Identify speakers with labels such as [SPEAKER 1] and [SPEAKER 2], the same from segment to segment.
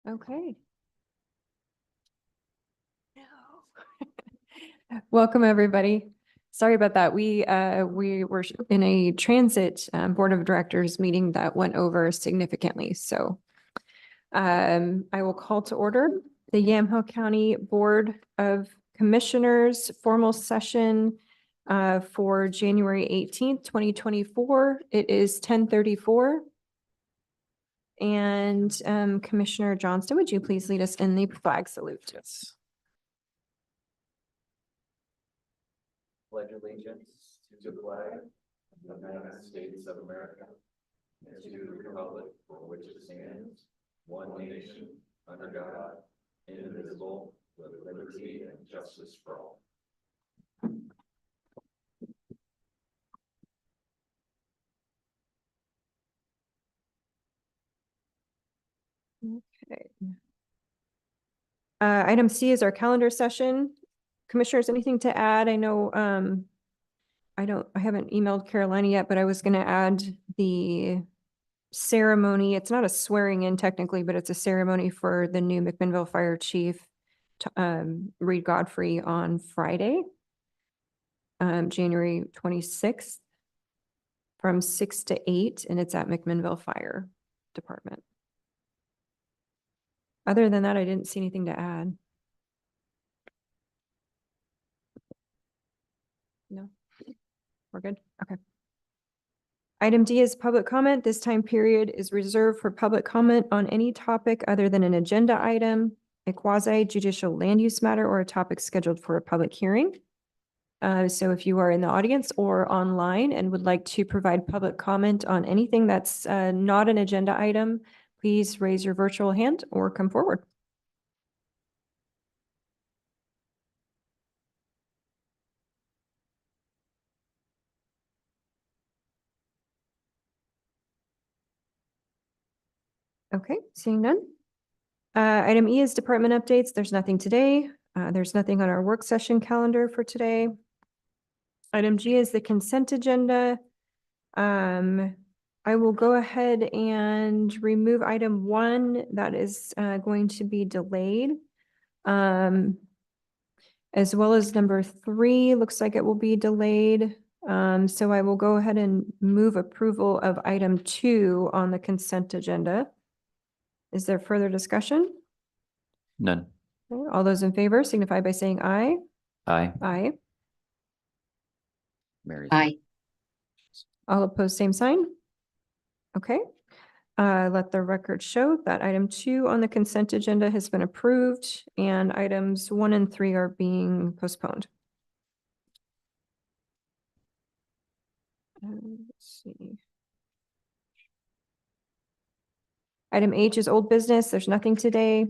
[SPEAKER 1] Okay. Welcome, everybody. Sorry about that. We were in a transit board of directors meeting that went over significantly. So I will call to order the Yamhill County Board of Commissioners formal session for January 18th, 2024. It is 10:34. And Commissioner Johnston, would you please lead us in the flag salute?
[SPEAKER 2] Yes. Pledge allegiance to the flag of the United States of America and to the republic for which it stands, one nation, under God, indivisible, with liberty and justice for all.
[SPEAKER 1] Okay. Item C is our calendar session. Commissioners, anything to add? I know, I haven't emailed Carolina yet, but I was going to add the ceremony. It's not a swearing in technically, but it's a ceremony for the new McMinnville Fire Chief, Reed Godfrey, on Friday, January 26th from 6 to 8, and it's at McMinnville Fire Department. Other than that, I didn't see anything to add. No, we're good. Okay. Item D is public comment. This time period is reserved for public comment on any topic other than an agenda item, a quasi judicial land use matter, or a topic scheduled for a public hearing. So if you are in the audience or online and would like to provide public comment on anything that's not an agenda item, please raise your virtual hand or come forward. Okay, seeing none. Item E is department updates. There's nothing today. There's nothing on our work session calendar for today. Item G is the consent agenda. I will go ahead and remove item 1 that is going to be delayed. As well as number 3 looks like it will be delayed. So I will go ahead and move approval of item 2 on the consent agenda. Is there further discussion?
[SPEAKER 2] None.
[SPEAKER 1] Okay, all those in favor signify by saying aye.
[SPEAKER 2] Aye.
[SPEAKER 1] Aye.
[SPEAKER 2] Mary.
[SPEAKER 3] Aye.
[SPEAKER 1] All opposed, same sign. Okay. Let the record show that item 2 on the consent agenda has been approved and items 1 and 3 are being postponed. Let's see. Item H is old business. There's nothing today.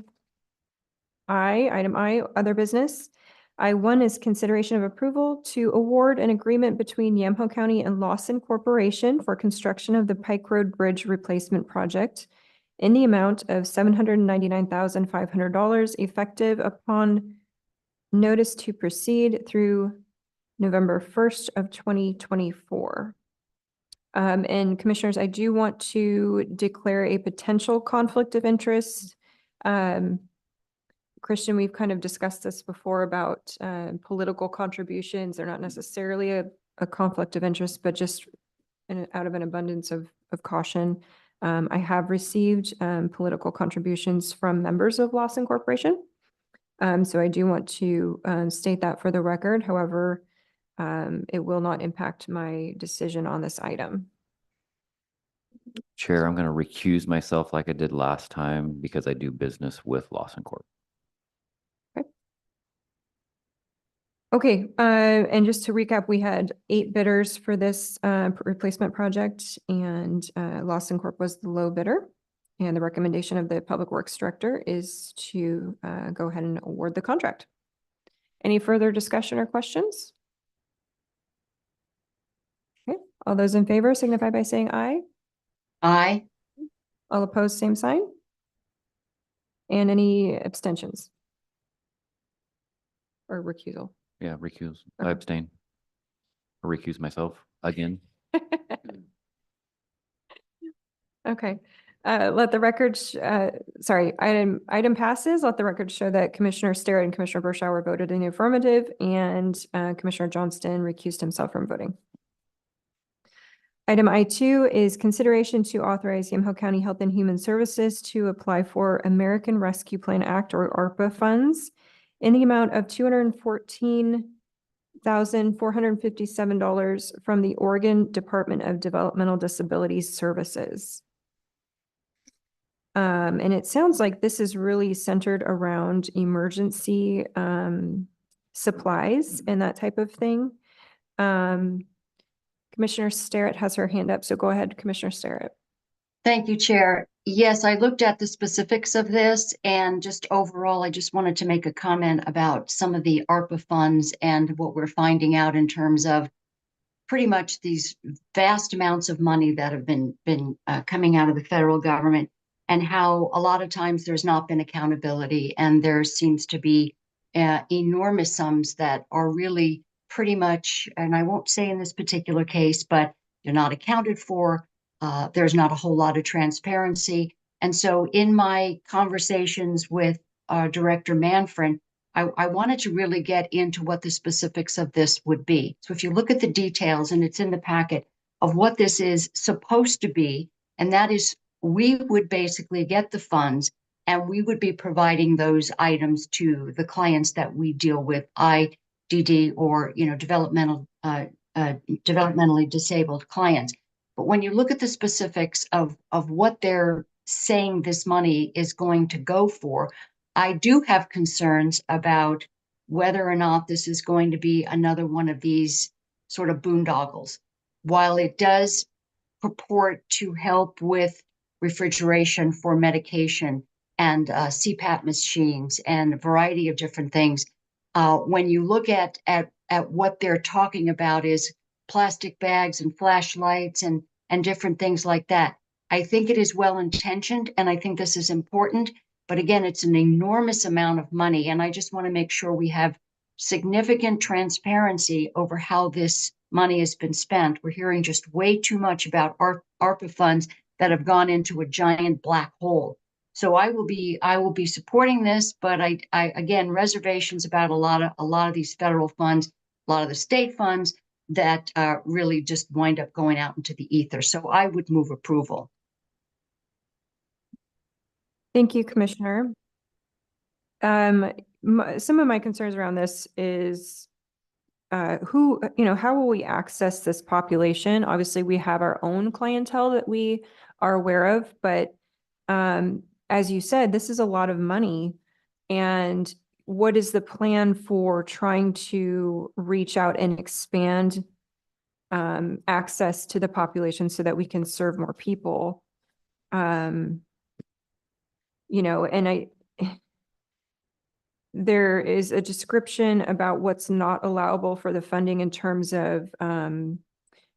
[SPEAKER 1] Item I, other business. I1 is consideration of approval to award an agreement between Yamhill County and Lawson Corporation for construction of the Pike Road Bridge Replacement Project in the amount of $799,500 effective upon notice to proceed through November 1st of 2024. And commissioners, I do want to declare a potential conflict of interest. Christian, we've kind of discussed this before about political contributions. They're not necessarily a conflict of interest, but just out of an abundance of caution. I have received political contributions from members of Lawson Corporation. So I do want to state that for the record. However, it will not impact my decision on this item.
[SPEAKER 4] Chair, I'm going to recuse myself like I did last time because I do business with Lawson Corp.
[SPEAKER 1] Okay, and just to recap, we had 8 bidders for this replacement project, and Lawson Corp was the low bidder. And the recommendation of the Public Works Director is to go ahead and award the contract. Any further discussion or questions? Okay, all those in favor signify by saying aye.
[SPEAKER 3] Aye.
[SPEAKER 1] All opposed, same sign. And any abstentions? Or recusal?
[SPEAKER 4] Yeah, recuse.
[SPEAKER 1] Okay.
[SPEAKER 4] I abstain. Or recuse myself again.
[SPEAKER 1] Okay, Let the record, sorry, item passes. Let the record show that Commissioner Starrett and Commissioner Bershauer voted in the affirmative, and Commissioner Johnston recused himself from voting. Item I2 is consideration to authorize Yamhill County Health and Human Services to apply for American Rescue Plan Act or ARPA funds in the amount of $214,457 from the Oregon Department of Developmental Disability Services. And it sounds like this is really centered around emergency supplies and that type of thing. Commissioner Starrett has her hand up, so go ahead, Commissioner Starrett.
[SPEAKER 3] Thank you, Chair. Yes, I looked at the specifics of this, and just overall, I just wanted to make a comment about some of the ARPA funds and what we're finding out in terms of pretty much these vast amounts of money that have been coming out of the federal government, and how a lot of times there's not been accountability, and there seems to be enormous sums that are really pretty much, and I won't say in this particular case, but they're not accounted for. There's not a whole lot of transparency. And so in my conversations with Director Manfred, I wanted to really get into what the specifics of this would be. So if you look at the details, and it's in the packet, of what this is supposed to be, and that is we would basically get the funds and we would be providing those items to the clients that we deal with, IDD or, developmentally disabled clients. But when you look at the specifics of what they're saying this money is going to go for, I do have concerns about whether or not this is going to be another one of these sort of boondoggles. While it does purport to help with refrigeration for medication and CPAP machines and a variety of different things, when you look at what they're talking about is plastic bags and flashlights and different things like that. I think it is well-intentioned, and I think this is important. But again, it's an enormous amount of money, and I just want to make sure we have significant transparency over how this money has been spent. We're hearing just way too much about ARPA funds that have gone into a giant black hole. So I will be supporting this, but I again, reservations about a lot of these federal funds, a lot of the state funds that really just wind up going out into the ether. So I would move approval.
[SPEAKER 1] Thank you, Commissioner. Some of my concerns around this is how will we access this population? Obviously, we have our own clientele that we are aware of, but as you said, this is a lot of money. And what is the plan for trying to reach out and expand access to the population so that we can serve more people? There is a description about what's not allowable for the funding in terms of,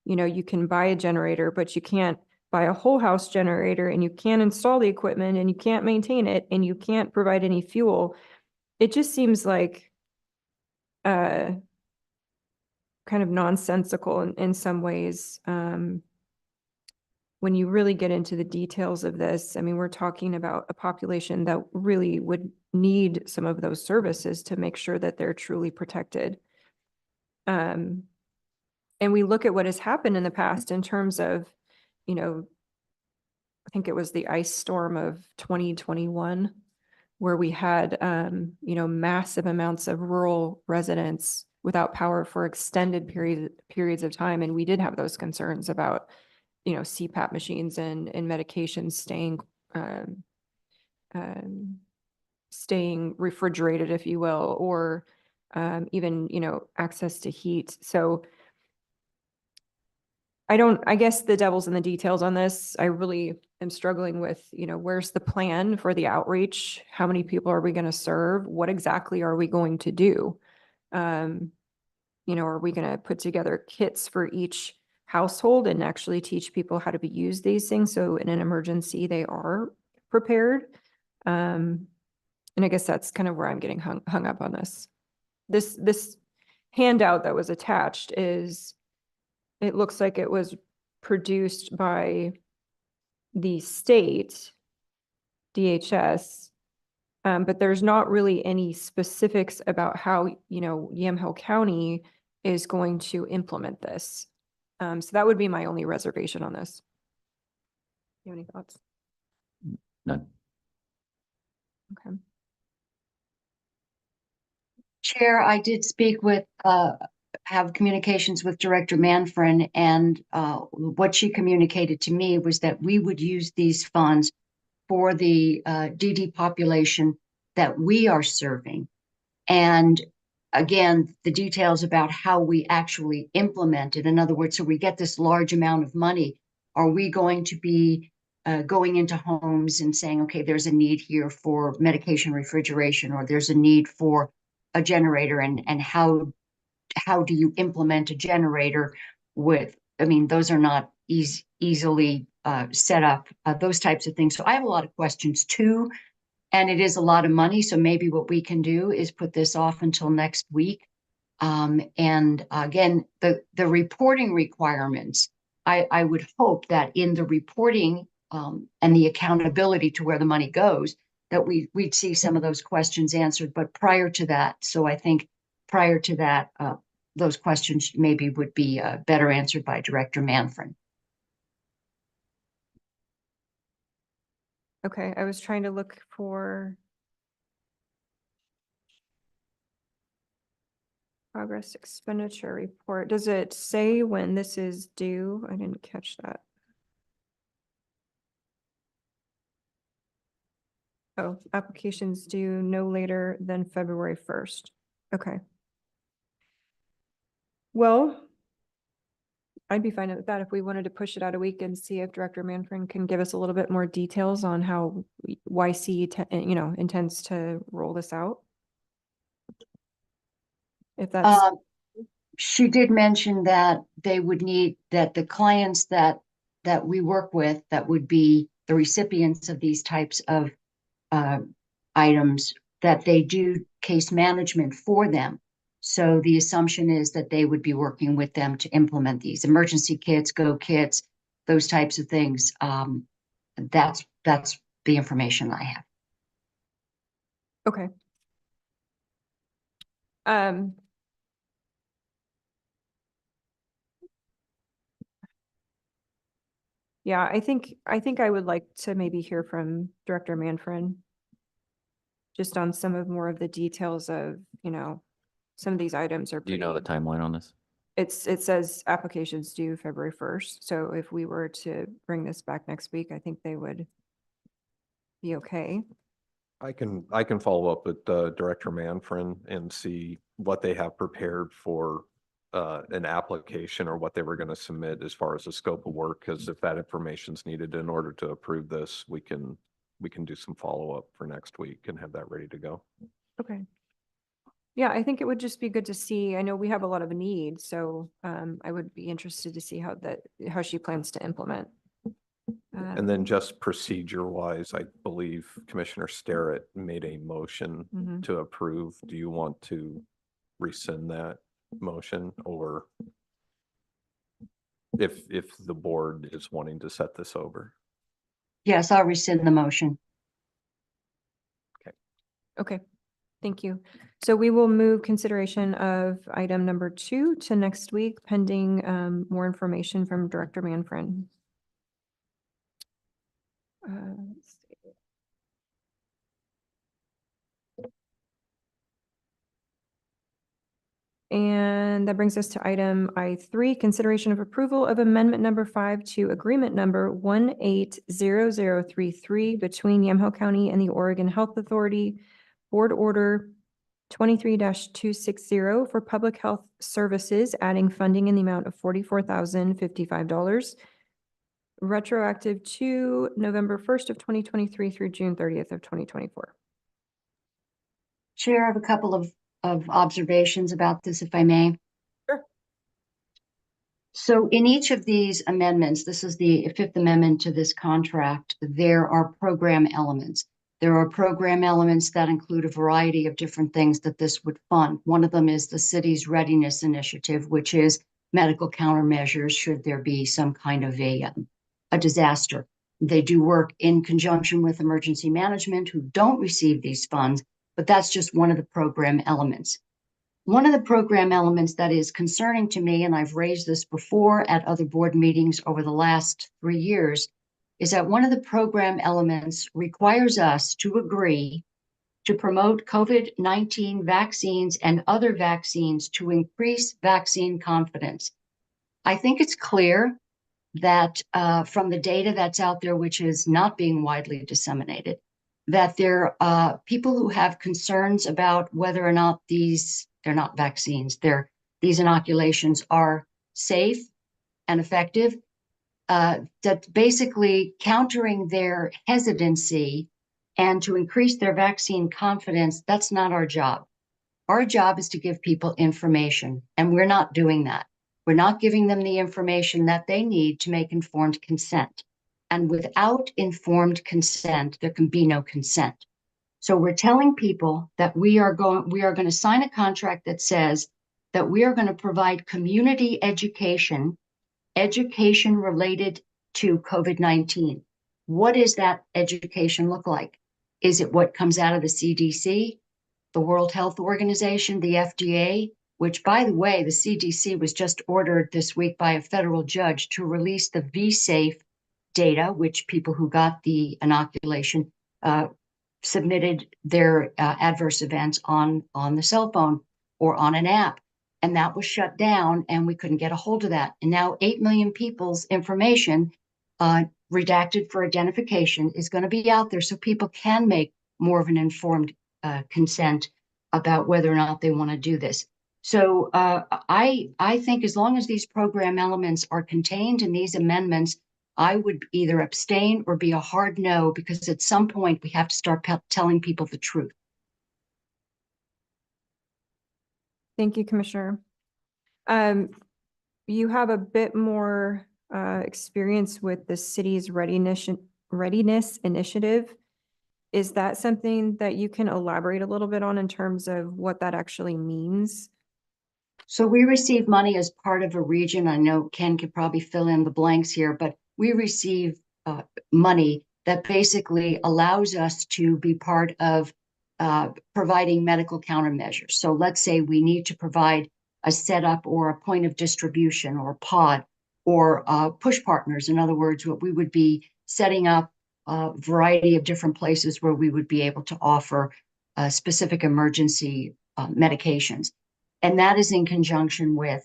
[SPEAKER 1] you can buy a generator, but you can't buy a whole house generator, and you can't install the equipment, and you can't maintain it, and you can't provide any fuel. It just seems like kind of nonsensical in some ways. When you really get into the details of this, I mean, we're talking about a population that really would need some of those services to make sure that they're truly protected. And we look at what has happened in the past in terms of, I think it was the ice storm of 2021, where we had, massive amounts of rural residents without power for extended periods of time. And we did have those concerns about, CPAP machines and medications staying refrigerated, if you will, or even, access to heat. So I guess the devil's in the details on this. I really am struggling with, where's the plan for the outreach? How many people are we going to serve? What exactly are we going to do? Are we going to put together kits for each household and actually teach people how to use these things so in an emergency they are prepared? And I guess that's kind of where I'm getting hung up on this. This handout that was attached it looks like it was produced by the state, DHS, but there's not really any specifics about how, Yamhill County is going to implement this. So that would be my only reservation on this. You have any thoughts?
[SPEAKER 4] None.
[SPEAKER 1] Okay.
[SPEAKER 3] Chair, I did speak with, have communications with Director Manfred, and what she communicated to me was that we would use these funds for the DD population that we are serving. And again, the details about how we actually implement it. In other words, so we get this large amount of money, are we going to be going into homes and saying, okay, there's a need here for medication refrigeration, or there's a need for a generator, and how do you implement a generator with, I mean, those are not easily set up, those types of things. So I have a lot of questions too, and it is a lot of money. So maybe what we can do is put this off until next week. And again, the reporting requirements, I would hope that in the reporting and the accountability to where the money goes, that we'd see some of those questions answered. But prior to that, so I think prior to that, those questions maybe would be better answered by Director Manfred.
[SPEAKER 1] Okay, I was trying to look for progress expenditure report. Does it say when this is due? I didn't catch that. Oh, applications due no later than February 1st. Okay. Well, I'd be fine with that if we wanted to push it out a week and see if Director Manfred can give us a little bit more details on how YC, intends to roll this out. If that's,
[SPEAKER 3] She did mention that they would need, that the clients that we work with, that would be the recipients of these types of items, that they do case management for them. So the assumption is that they would be working with them to implement these emergency kits, go kits, those types of things. That's the information I have.
[SPEAKER 1] okay. Yeah, I think I would like to maybe hear from Director Manfred just on some of more of the details of, some of these items are
[SPEAKER 4] Do you know the
[SPEAKER 1] pretty,
[SPEAKER 4] timeline on this?
[SPEAKER 1] it says applications due February 1st. So if we were to bring this back next week, I think they would be okay.
[SPEAKER 5] I can follow up with Director Manfred and see what they have prepared for an application, or what they were going to submit as far as the scope of work. Because if that information is needed in order to approve this, we can do some follow-up for next week and have that ready to go.
[SPEAKER 1] Okay. Yeah, I think it would just be good to see. I know we have a lot of needs, so I would be interested to see how she plans to implement.
[SPEAKER 5] And then just procedure-wise, I believe Commissioner Starrett made a motion
[SPEAKER 1] Mhm.
[SPEAKER 5] to approve. Do you want to rescind that motion, or if the board is wanting to set this over?
[SPEAKER 3] Yes, I'll rescind the motion.
[SPEAKER 1] Okay, thank you. So we will move consideration of item number 2 to next week pending more information from Director Manfred. Let's see. And that brings us to item I3, consideration of approval of amendment number 5 to agreement number 180033 between Yamhill County and the Oregon Health Authority, Board Order 23-260 for public health services, adding funding in the amount of $44,055, retroactive to November 1st of 2023 through June 30th of 2024.
[SPEAKER 3] Chair, I have a couple of observations about this, if I may.
[SPEAKER 1] Sure.
[SPEAKER 3] So in each of these amendments, this is the Fifth Amendment to this contract, there are program elements. There are program elements that include a variety of different things that this would fund. One of them is the city's readiness initiative, which is medical countermeasures should there be some kind of a disaster. They do work in conjunction with emergency management who don't receive these funds, but that's just one of the program elements. One of the program elements that is concerning to me, and I've raised this before at other board meetings over the last 3 years, is that one of the program elements requires us to agree to promote COVID-19 vaccines and other vaccines to increase vaccine confidence. I think it's clear that from the data that's out there, which is not being widely disseminated, that there are people who have concerns about whether or not they're not vaccines, these inoculations are safe and effective, that basically countering their hesitancy and to increase their vaccine confidence, that's not our job. Our job is to give people information, and we're not doing that. We're not giving them the information that they need to make informed consent. And without informed consent, there can be no consent. So we're telling people that we are going to sign a contract that says that we are going to provide community education related to COVID-19. What does that education look like? Is it what comes out of the CDC, the World Health Organization, the FDA, which, by the way, the CDC was just ordered this week by a federal judge to release the VSafe data, which people who got the inoculation submitted their adverse events on the cell phone or on an app. And that was shut down, and we couldn't get a hold of that. And now 8 million people's information redacted for identification is going to be out there so people can make more of an informed consent about whether or not they want to do this. So I think as long as these program elements are contained in these amendments, I would either abstain or be a hard no, because at some point we have to start telling people the truth.
[SPEAKER 1] Thank you, Commissioner. You have a bit more experience with the city's readiness initiative. Is that something that you can elaborate a little bit on in terms of what that actually means?
[SPEAKER 3] So we receive money as part of a region. I know Ken could probably fill in the blanks here, but we receive money that basically allows us to be part of providing medical countermeasures. So let's say we need to provide a setup or a point of distribution or pod or push partners. In other words, what we would be setting up a variety of different places where we would be able to offer specific emergency medications. And that is in conjunction with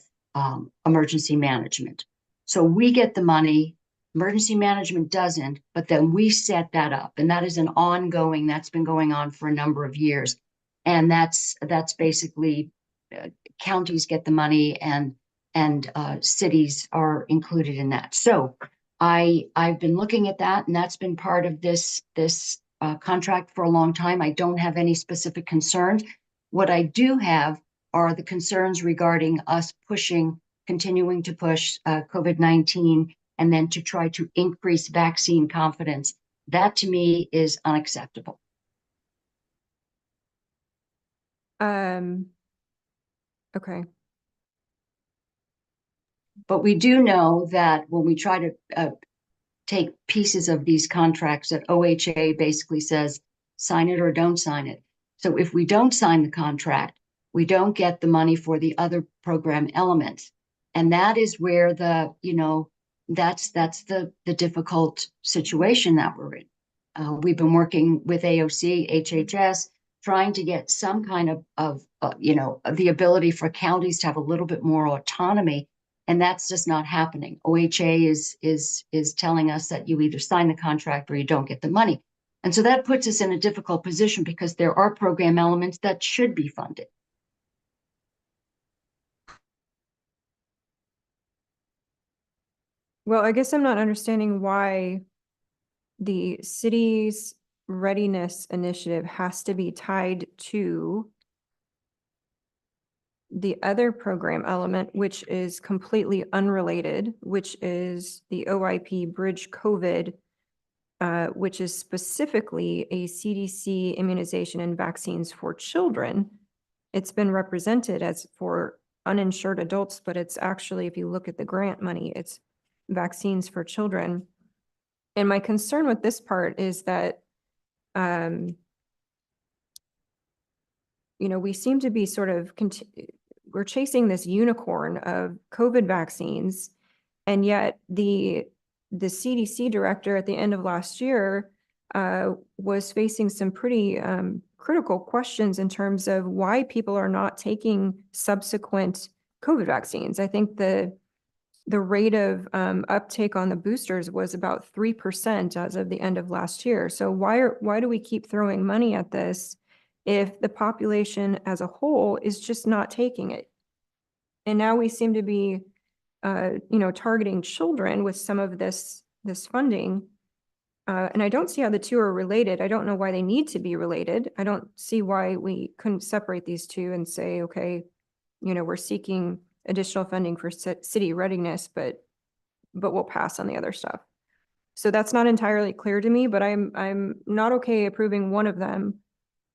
[SPEAKER 3] emergency management. So we get the money, emergency management doesn't, but then we set that up. And that is an ongoing, that's been going on for a number of years. And that's basically counties get the money and cities are included in that. So I've been looking at that, and that's been part of this contract for a long time. I don't have any specific concerns. What I do have are the concerns regarding us continuing to push COVID-19 and then to try to increase vaccine confidence. That to me is unacceptable.
[SPEAKER 1] Okay.
[SPEAKER 3] But we do know that when we try to take pieces of these contracts, that OHA basically says, sign it or don't sign it. So if we don't sign the contract, we don't get the money for the other program elements. And that is where that's the difficult situation that we're in. We've been working with AOC, HHS, trying to get some kind of the ability for counties to have a little bit more autonomy. And that's just not happening. OHA is telling us that you either sign the contract or you don't get the money. And so that puts us in a difficult position because there are program elements that should be funded.
[SPEAKER 1] Well, I guess I'm not understanding why the city's readiness initiative has to be tied to the other program element, which is completely unrelated, which is the OIP Bridge COVID, which is specifically a CDC immunization and vaccines for children. It's been represented as for uninsured adults, but it's actually, if you look at the grant money, it's vaccines for children. And my concern with this part is that, we seem to be sort of, we're chasing this unicorn of COVID vaccines. And yet the CDC director at the end of last year was facing some pretty critical questions in terms of why people are not taking subsequent COVID vaccines. I think the rate of uptake on the boosters was about 3% as of the end of last year. So why do we keep throwing money at this if the population as a whole is just not taking it? And now we seem to be, targeting children with some of this funding. And I don't see how the two are related. I don't know why they need to be related. I don't see why we couldn't separate these two and say, okay, we're seeking additional funding for city readiness, but we'll pass on the other stuff. So that's not entirely clear to me, but I'm not okay approving one of them.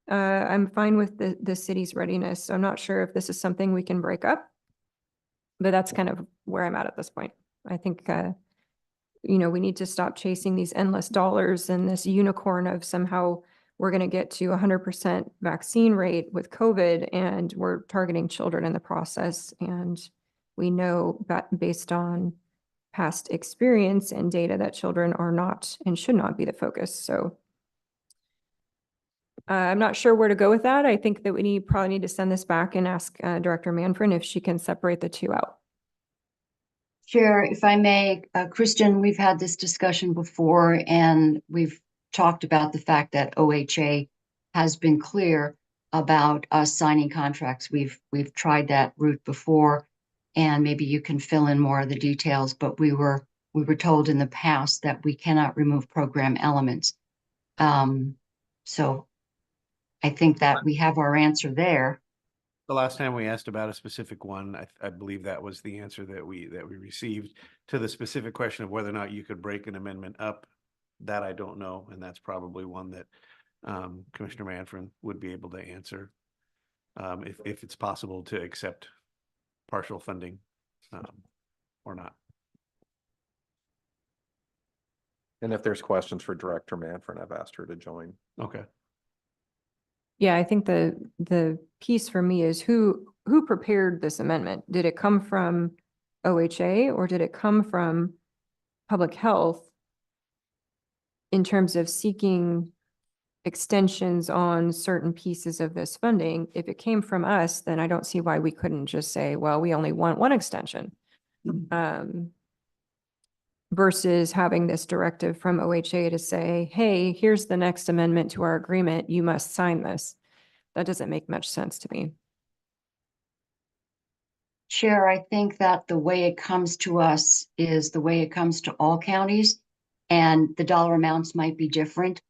[SPEAKER 1] I'm fine with the city's readiness. So I'm not sure if this is something we can break up, but that's kind of where I'm at this point. I think, we need to stop chasing these endless dollars and this unicorn of somehow we're going to get to 100% vaccine rate with COVID, and we're targeting children in the process. And we know that based on past experience and data that children are not and should not be the focus. So I'm not sure where to go with that. I think that we probably need to send this back and ask Director Manfred if she can separate the two out.
[SPEAKER 3] Chair, if I may, Kristen, we've had this discussion before, and we've talked about the fact that OHA has been clear about us signing contracts. We've tried that route before, and maybe you can fill in more of the details, but we were told in the past that we cannot remove program elements. So I think that we have our answer there.
[SPEAKER 6] The last time we asked about a specific one, I believe that was the answer that we received to the specific question of whether or not you could break an amendment up. That I don't know, and that's probably one that Commissioner Manfred would be able to answer if it's possible to accept partial funding or not.
[SPEAKER 5] And if there's questions for Director Manfred, I've asked her to join.
[SPEAKER 6] Okay.
[SPEAKER 1] Yeah, I think the piece for me is who prepared this amendment? Did it come from OHA or did it come from public health in terms of seeking extensions on certain pieces of this funding? If it came from us, then I don't see why we couldn't just say, well, we only want one extension. Versus having this directive from OHA to say, hey, here's the next amendment to our agreement. You must sign this. That doesn't make much sense to me.
[SPEAKER 3] Chair, I think that the way it comes to us is the way it comes to all counties, and the dollar amounts might be different,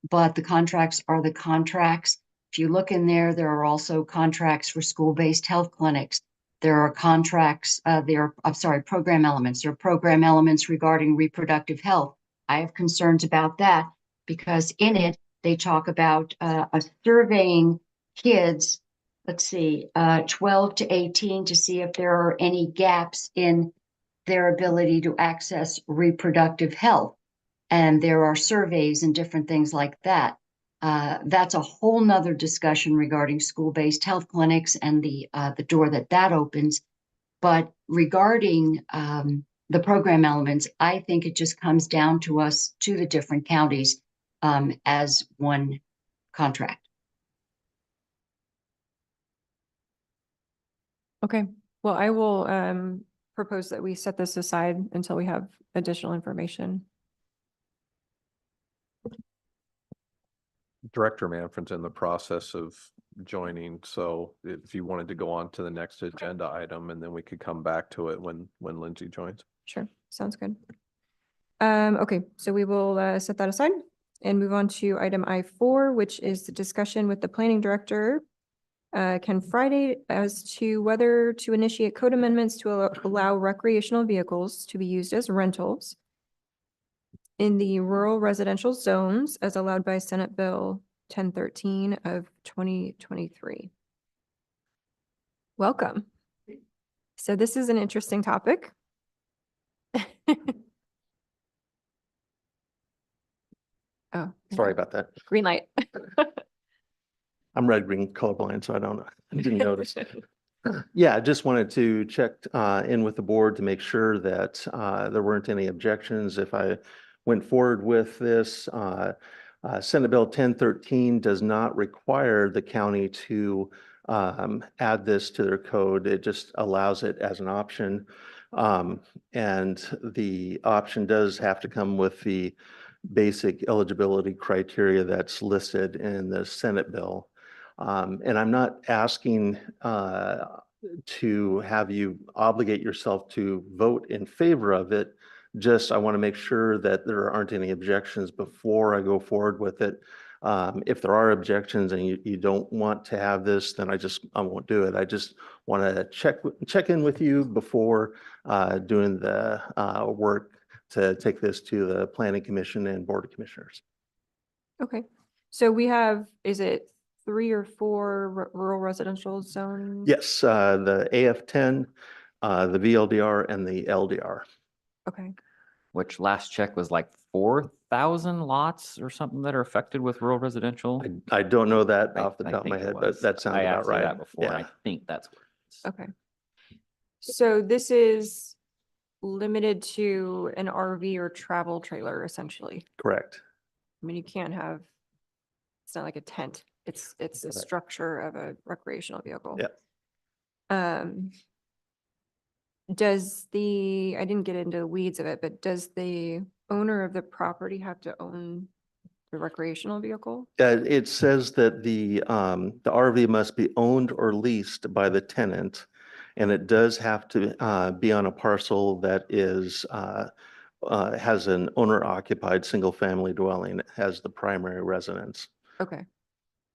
[SPEAKER 3] but the contracts are the contracts. If you look in there, there are also contracts for school-based health clinics. There are contracts, program elements. There are program elements regarding reproductive health. I have concerns about that because in it, they talk about surveying kids, 12 to 18 to see if there are any gaps in their ability to access reproductive health. And there are surveys and different things like that. That's a whole nother discussion regarding school-based health clinics and the door that opens. But regarding the program elements, I think it just comes down to us, to the different counties as one contract.
[SPEAKER 1] Okay, well, I will propose that we set this aside until we have additional information.
[SPEAKER 5] Director Manfred's in the process of joining, so if you wanted to go on to the next agenda item, and then we could come back to it when Lindsay joins.
[SPEAKER 1] Sure, sounds good. Okay, so we will set that aside and move on to item I4, which is the discussion with the planning director, Ken Friday, as to whether to initiate code amendments to allow recreational vehicles to be used as rentals in the rural residential zones as allowed by Senate Bill 1013 of 2023. Welcome. So this is an interesting topic. Oh,
[SPEAKER 7] Sorry
[SPEAKER 1] okay.
[SPEAKER 7] about that.
[SPEAKER 1] Green light.
[SPEAKER 7] I'm red-green colorblind, so I don't know. I didn't notice. Yeah, I just wanted to check in with the board to make sure that there weren't any objections if I went forward with this. Senate Bill 1013 does not require the county to add this to their code. It just allows it as an option. And the option does have to come with the basic eligibility criteria that's listed in the Senate bill. And I'm not asking to have you obligate yourself to vote in favor of it. Just, I want to make sure that there aren't any objections before I go forward with it. If there are objections and you don't want to have this, then I won't do it. I just want to check in with you before doing the work to take this to the Planning Commission and Board of Commissioners.
[SPEAKER 1] Okay, so we have, is it 3 or 4 rural residential zones?
[SPEAKER 7] Yes, the AF10, the VLDR, and the LDR.
[SPEAKER 1] Okay,
[SPEAKER 4] Which last check was like 4,000 lots or something that are affected with rural residential.
[SPEAKER 7] I don't know that
[SPEAKER 4] I-
[SPEAKER 7] off the
[SPEAKER 4] I
[SPEAKER 7] top of my
[SPEAKER 4] think it
[SPEAKER 7] head,
[SPEAKER 4] was.
[SPEAKER 7] but that sounds
[SPEAKER 4] I
[SPEAKER 7] about
[SPEAKER 4] asked you
[SPEAKER 7] right.
[SPEAKER 4] that before, and
[SPEAKER 7] Yeah.
[SPEAKER 4] I think that's what it is.
[SPEAKER 1] okay. So this is limited to an RV or travel trailer essentially.
[SPEAKER 7] Correct.
[SPEAKER 1] I mean, you can't have, it's not like a tent. It's a
[SPEAKER 7] Correct.
[SPEAKER 1] structure of a recreational vehicle.
[SPEAKER 7] Yeah.
[SPEAKER 1] Does I didn't get into the weeds of it, but does the owner of the property have to own the recreational vehicle?
[SPEAKER 7] It says that the RV must be owned or leased by the tenant, and it does have to be on a parcel that is has an owner-occupied single-family dwelling as the primary residence.
[SPEAKER 1] Okay,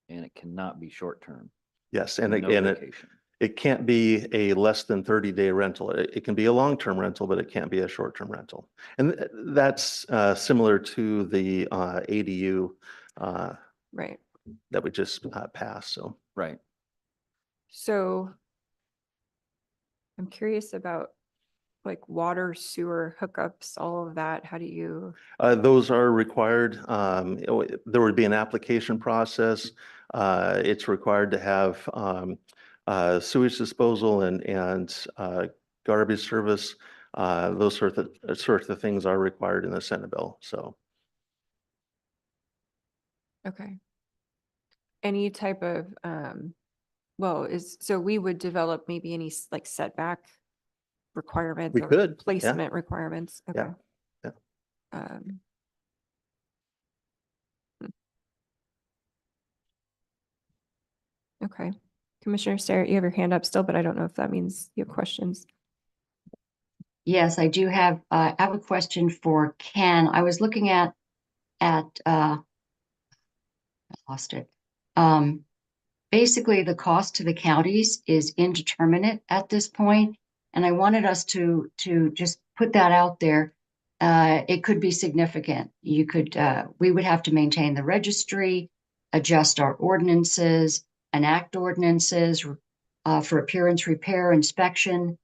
[SPEAKER 4] And it cannot be short-term.
[SPEAKER 7] Yes, and
[SPEAKER 4] No
[SPEAKER 7] again,
[SPEAKER 4] vacation.
[SPEAKER 7] it can't be a less than 30-day rental. It can be a long-term rental, but it can't be a short-term rental. And that's similar to the ADU
[SPEAKER 1] right.
[SPEAKER 7] that we just passed. So
[SPEAKER 4] Right.
[SPEAKER 1] So I'm curious about like water, sewer hookups, all of that. How do you?
[SPEAKER 7] those are required. There would be an application process. It's required to have sewage disposal and garbage service. Those sorts of things are required in the Senate bill. So
[SPEAKER 1] Okay. Any type of, well, so we would develop maybe any like setback requirements
[SPEAKER 7] we
[SPEAKER 1] or
[SPEAKER 7] could, yeah.
[SPEAKER 1] placement requirements. Okay.
[SPEAKER 7] Yeah, yeah.
[SPEAKER 1] Um, hmm. Okay. Commissioner Starrett, you have your hand up still, but I don't know if that means you have questions.
[SPEAKER 3] Yes, I do have, I have a question for Ken. I was looking at, I lost it. Basically, the cost to the counties is indeterminate at this point, and I wanted us to just put that out there. It could be significant. We would have to maintain the registry, adjust our ordinances, enact ordinances for appearance, repair, inspection.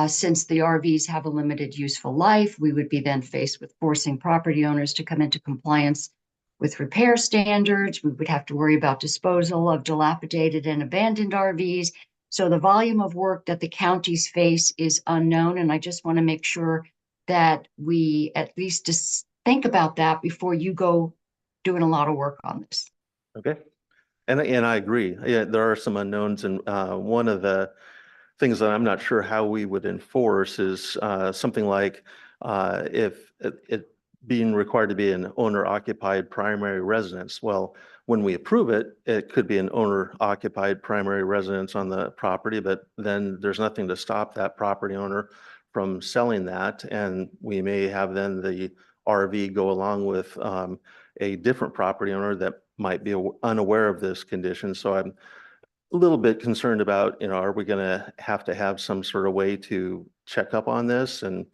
[SPEAKER 3] Since the RVs have a limited useful life, we would be then faced with forcing property owners to come into compliance with repair standards. We would have to worry about disposal of dilapidated and abandoned RVs. So the volume of work that the counties face is unknown, and I just want to make sure that we at least just think about that before you go doing a lot of work on this.
[SPEAKER 7] Okay. And I agree. Yeah, there are some unknowns, and one of the things that I'm not sure how we would enforce is something like if it being required to be an owner-occupied primary residence. Well, when we approve it, it could be an owner-occupied primary residence on the property, but then there's nothing to stop that property owner from selling that, and we may have then the RV go along with a different property owner that might be unaware of this condition. So I'm a little bit concerned about, are we going to have some sort of way to check up on this? And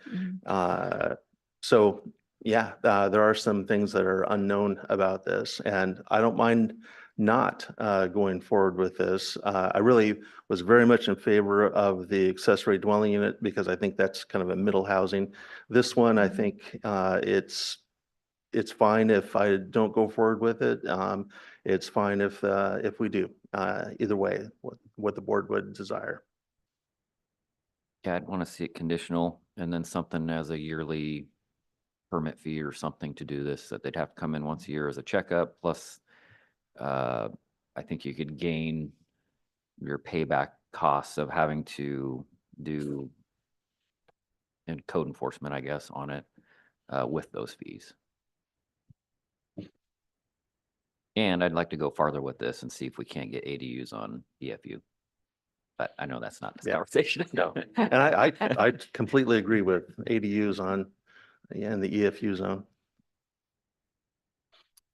[SPEAKER 7] so, yeah, there are some things that are unknown about this, and I don't mind not going forward with this. I really was very much in favor of the accessory dwelling unit because I think that's kind of a middle housing. This one, I think it's it's fine if I don't go forward with it. It's fine if we do, either way, what the board would desire.
[SPEAKER 4] Yeah, I'd want to see it conditional and then something as a yearly permit fee or something to do this, that they'd have to come in once a year as a checkup. Plus, I think you could gain your payback costs of having to do and code enforcement, I guess, on it with those fees. And I'd like to go farther with this and see if we can't get ADUs on EFU. But I know that's not this
[SPEAKER 7] Yeah.
[SPEAKER 4] conversation.
[SPEAKER 7] No. And I completely agree with ADUs on, in the EFU zone.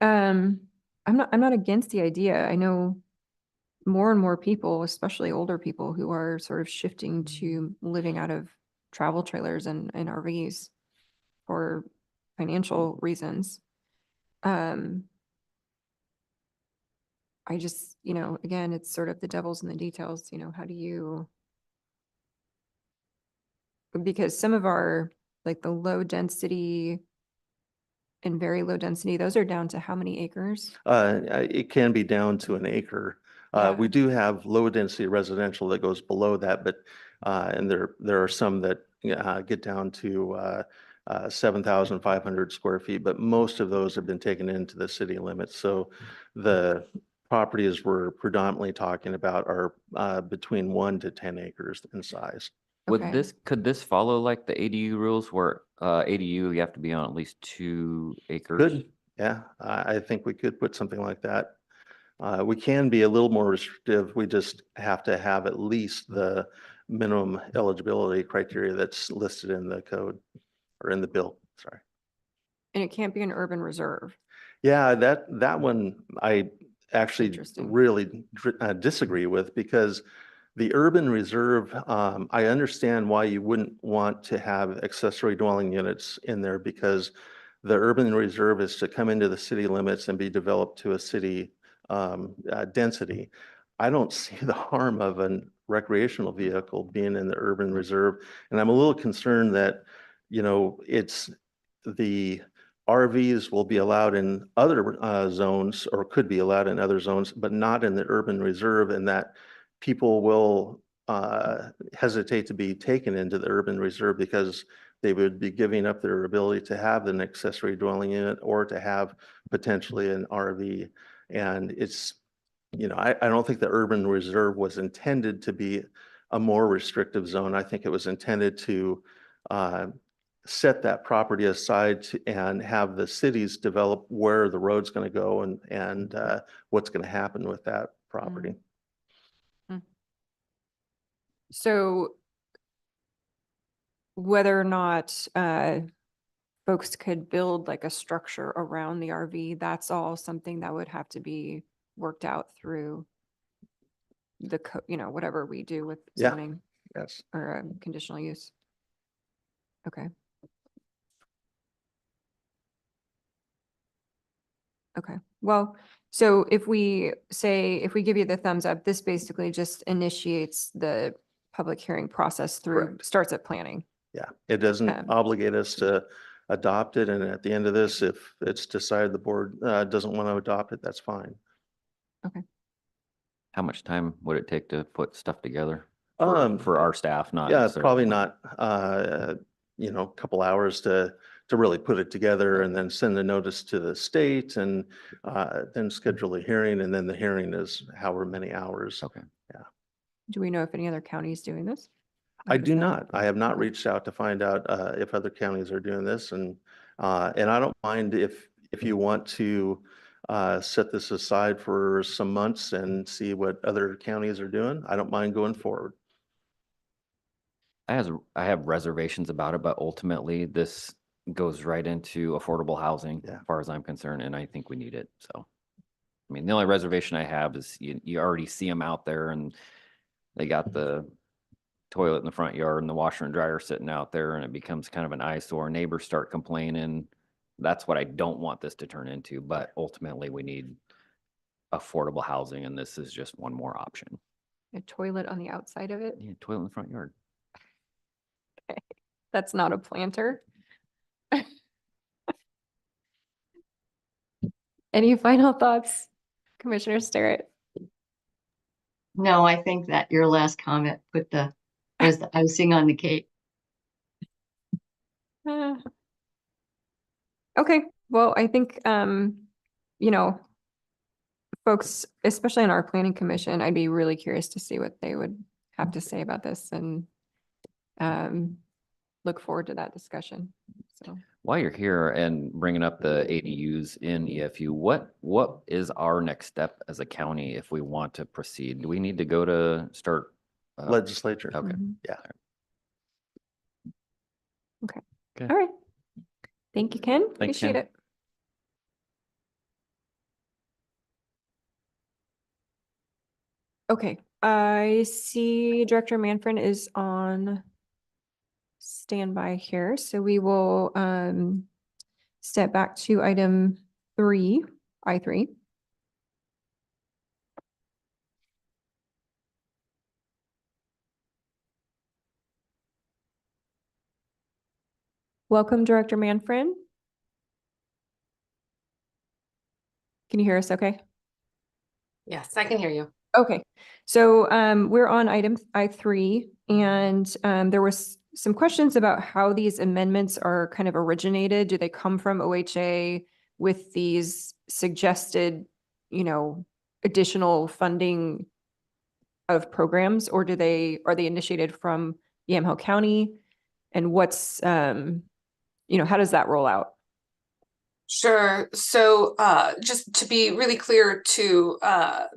[SPEAKER 1] I'm not against the idea. I know more and more people, especially older people, who are sort of shifting to living out of travel trailers and RVs for financial reasons. I just, again, it's sort of the devil's in the details, how do you? Because some of our, like the low density and very low density, those are down to how many acres?
[SPEAKER 7] It can be down to an acre. We
[SPEAKER 1] Yeah.
[SPEAKER 7] do have low density residential that goes below that, but, and there are some that get down to 7,500 square feet, but most of those have been taken into the city limits. So the properties we're predominantly talking about are between 1 to 10 acres in size.
[SPEAKER 1] Okay.
[SPEAKER 4] Could this follow like the ADU rules where ADU, you have to be on at least 2 acres?
[SPEAKER 7] Good, yeah, I think we could put something like that. We can be a little more restrictive. We just have to have at least the minimum eligibility criteria that's listed in the code or in the bill, sorry.
[SPEAKER 1] And it can't be an urban reserve.
[SPEAKER 7] Yeah, that one I actually
[SPEAKER 1] Interesting.
[SPEAKER 7] really disagree with, because the urban reserve, I understand why you wouldn't want to have accessory dwelling units in there, because the urban reserve is to come into the city limits and be developed to a city density. I don't see the harm of a recreational vehicle being in the urban reserve. And I'm a little concerned that, it's the RVs will be allowed in other zones, or could be allowed in other zones, but not in the urban reserve, and that people will hesitate to be taken into the urban reserve because they would be giving up their ability to have an accessory dwelling unit or to have potentially an RV. And it's, I don't think the urban reserve was intended to be a more restrictive zone. I think it was intended to set that property aside and have the cities develop where the road's going to go and what's going to happen with that property.
[SPEAKER 1] So whether or not folks could build like a structure around the RV, that's all something that would have to be worked out through the, whatever we do with
[SPEAKER 7] Yeah.
[SPEAKER 1] zoning
[SPEAKER 7] Yes.
[SPEAKER 1] or conditional use. Okay. Okay, well, so if we give you the thumbs up, this basically just initiates the public hearing process through,
[SPEAKER 7] Correct.
[SPEAKER 1] starts at planning.
[SPEAKER 7] Yeah, it doesn't
[SPEAKER 1] Um,
[SPEAKER 7] obligate us to adopt it. And at the end of this, if it's decided the board doesn't want to adopt it, that's fine.
[SPEAKER 4] How much time would it take to put stuff together
[SPEAKER 7] Um,
[SPEAKER 4] for our staff? Not
[SPEAKER 7] Yeah,
[SPEAKER 4] necessarily
[SPEAKER 7] probably
[SPEAKER 4] planning.
[SPEAKER 7] not, a couple hours to really put it together and then send the notice to the state and then schedule a hearing. And then the hearing is however many hours.
[SPEAKER 4] Okay.
[SPEAKER 1] Do we know if any other counties doing this?
[SPEAKER 7] I
[SPEAKER 1] Like, is
[SPEAKER 7] do
[SPEAKER 1] that-
[SPEAKER 7] not. I have not
[SPEAKER 1] Okay.
[SPEAKER 7] reached out to find out if other counties are doing this, and I don't mind if you want to set this aside for some months and see what other counties are doing. I don't mind going forward.
[SPEAKER 4] I have reservations about it, but ultimately this goes right into affordable housing
[SPEAKER 7] Yeah.
[SPEAKER 4] as far as I'm concerned, and I think we need it. So, I mean, the only reservation I have is you already see them out there and they got the toilet in the front yard and the washer and dryer sitting out there, and it becomes kind of an eyesore. Neighbors start complaining. That's what I don't want this to turn into, but ultimately we need affordable housing, and this is just one more option.
[SPEAKER 1] A toilet on the outside of it?
[SPEAKER 4] Yeah, toilet in the front yard.
[SPEAKER 1] That's not a planter? Any final thoughts, Commissioner Sterrett?
[SPEAKER 3] No, I think that your last comment put was the icing on the cake.
[SPEAKER 1] Uh, Okay, well, I think, you know, folks, especially on our planning commission, I'd be really curious to see what they would have to say about this and look forward to that discussion. So,
[SPEAKER 4] While you're here and bringing up the ADUs in EFU, what is our next step as a county if we want to proceed? Do we need to go to start?
[SPEAKER 7] Legislature.
[SPEAKER 4] Okay.
[SPEAKER 1] mhm.
[SPEAKER 7] Yeah.
[SPEAKER 1] Okay.
[SPEAKER 4] Okay.
[SPEAKER 1] All right. Thank you, Ken.
[SPEAKER 4] Thanks,
[SPEAKER 1] Appreciate
[SPEAKER 4] Ken.
[SPEAKER 1] it. Okay, I see Director Manfred is on standby here, so we will step back to item 3, I3. Welcome, Director Manfred. Can you hear us okay?
[SPEAKER 8] Yes, I can hear you.
[SPEAKER 1] Okay, so we're on item I3, and there was some questions about how these amendments are kind of originated. Do they come from OHA with these suggested, additional funding of programs, or are they initiated from Yamhill County? And what's, how does that roll out?
[SPEAKER 8] Sure. So just to be really clear too,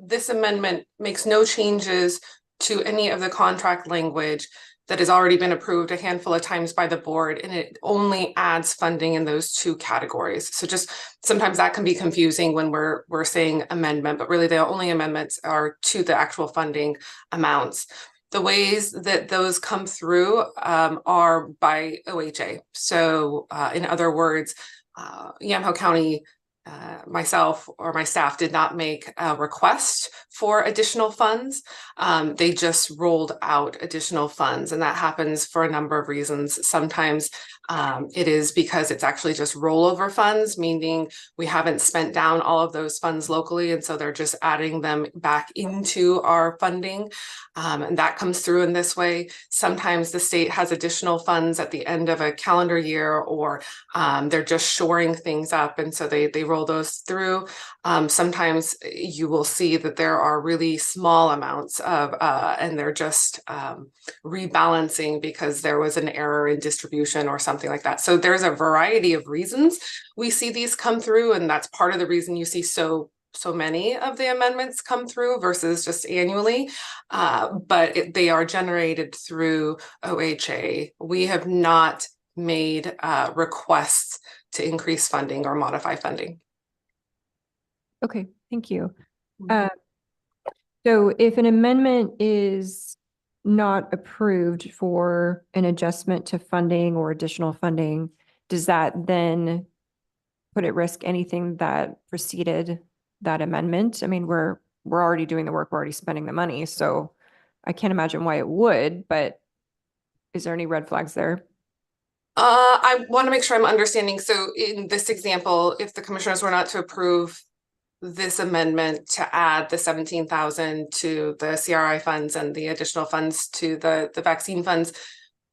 [SPEAKER 8] this amendment makes no changes to any of the contract language that has already been approved a handful of times by the board, and it only adds funding in those two categories. So just sometimes that can be confusing when we're saying amendment, but really the only amendments are to the actual funding amounts. The ways that those come through are by OHA. So in other words, Yamhill County, myself or my staff did not make a request for additional funds. They just rolled out additional funds, and that happens for a number of reasons. Sometimes it is because it's actually just rollover funds, meaning we haven't spent down all of those funds locally, and so they're just adding them back into our funding. And that comes through in this way. Sometimes the state has additional funds at the end of a calendar year, or they're just shoring things up, and so they roll those through. Sometimes you will see that there are really small amounts of, and they're just rebalancing because there was an error in distribution or something like that. So there's a variety of reasons we see these come through, and that's part of the reason you see so many of the amendments come through versus just annually, but they are generated through OHA. We have not made requests to increase funding or modify funding.
[SPEAKER 1] Okay, thank you. So if an amendment is not approved for an adjustment to funding or additional funding, does that then put at risk anything that preceded that amendment? I mean, we're already doing the work, we're already spending the money, so I can't imagine why it would, but is there any red flags there?
[SPEAKER 8] I want to make sure I'm understanding. So in this example, if the commissioners were not to approve this amendment to add the 17,000 to the CRI funds and the additional funds to the vaccine funds,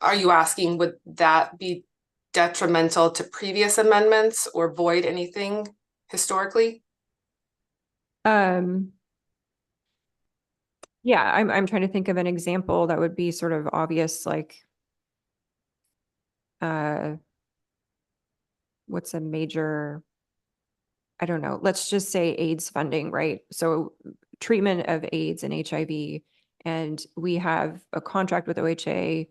[SPEAKER 8] are you asking, would that be detrimental to previous amendments or void anything historically?
[SPEAKER 1] Yeah, I'm trying to think of an example that would be sort of obvious, like what's a major, I don't know, let's just say AIDS funding, right? So treatment of AIDS and HIV, and we have a contract with OHA,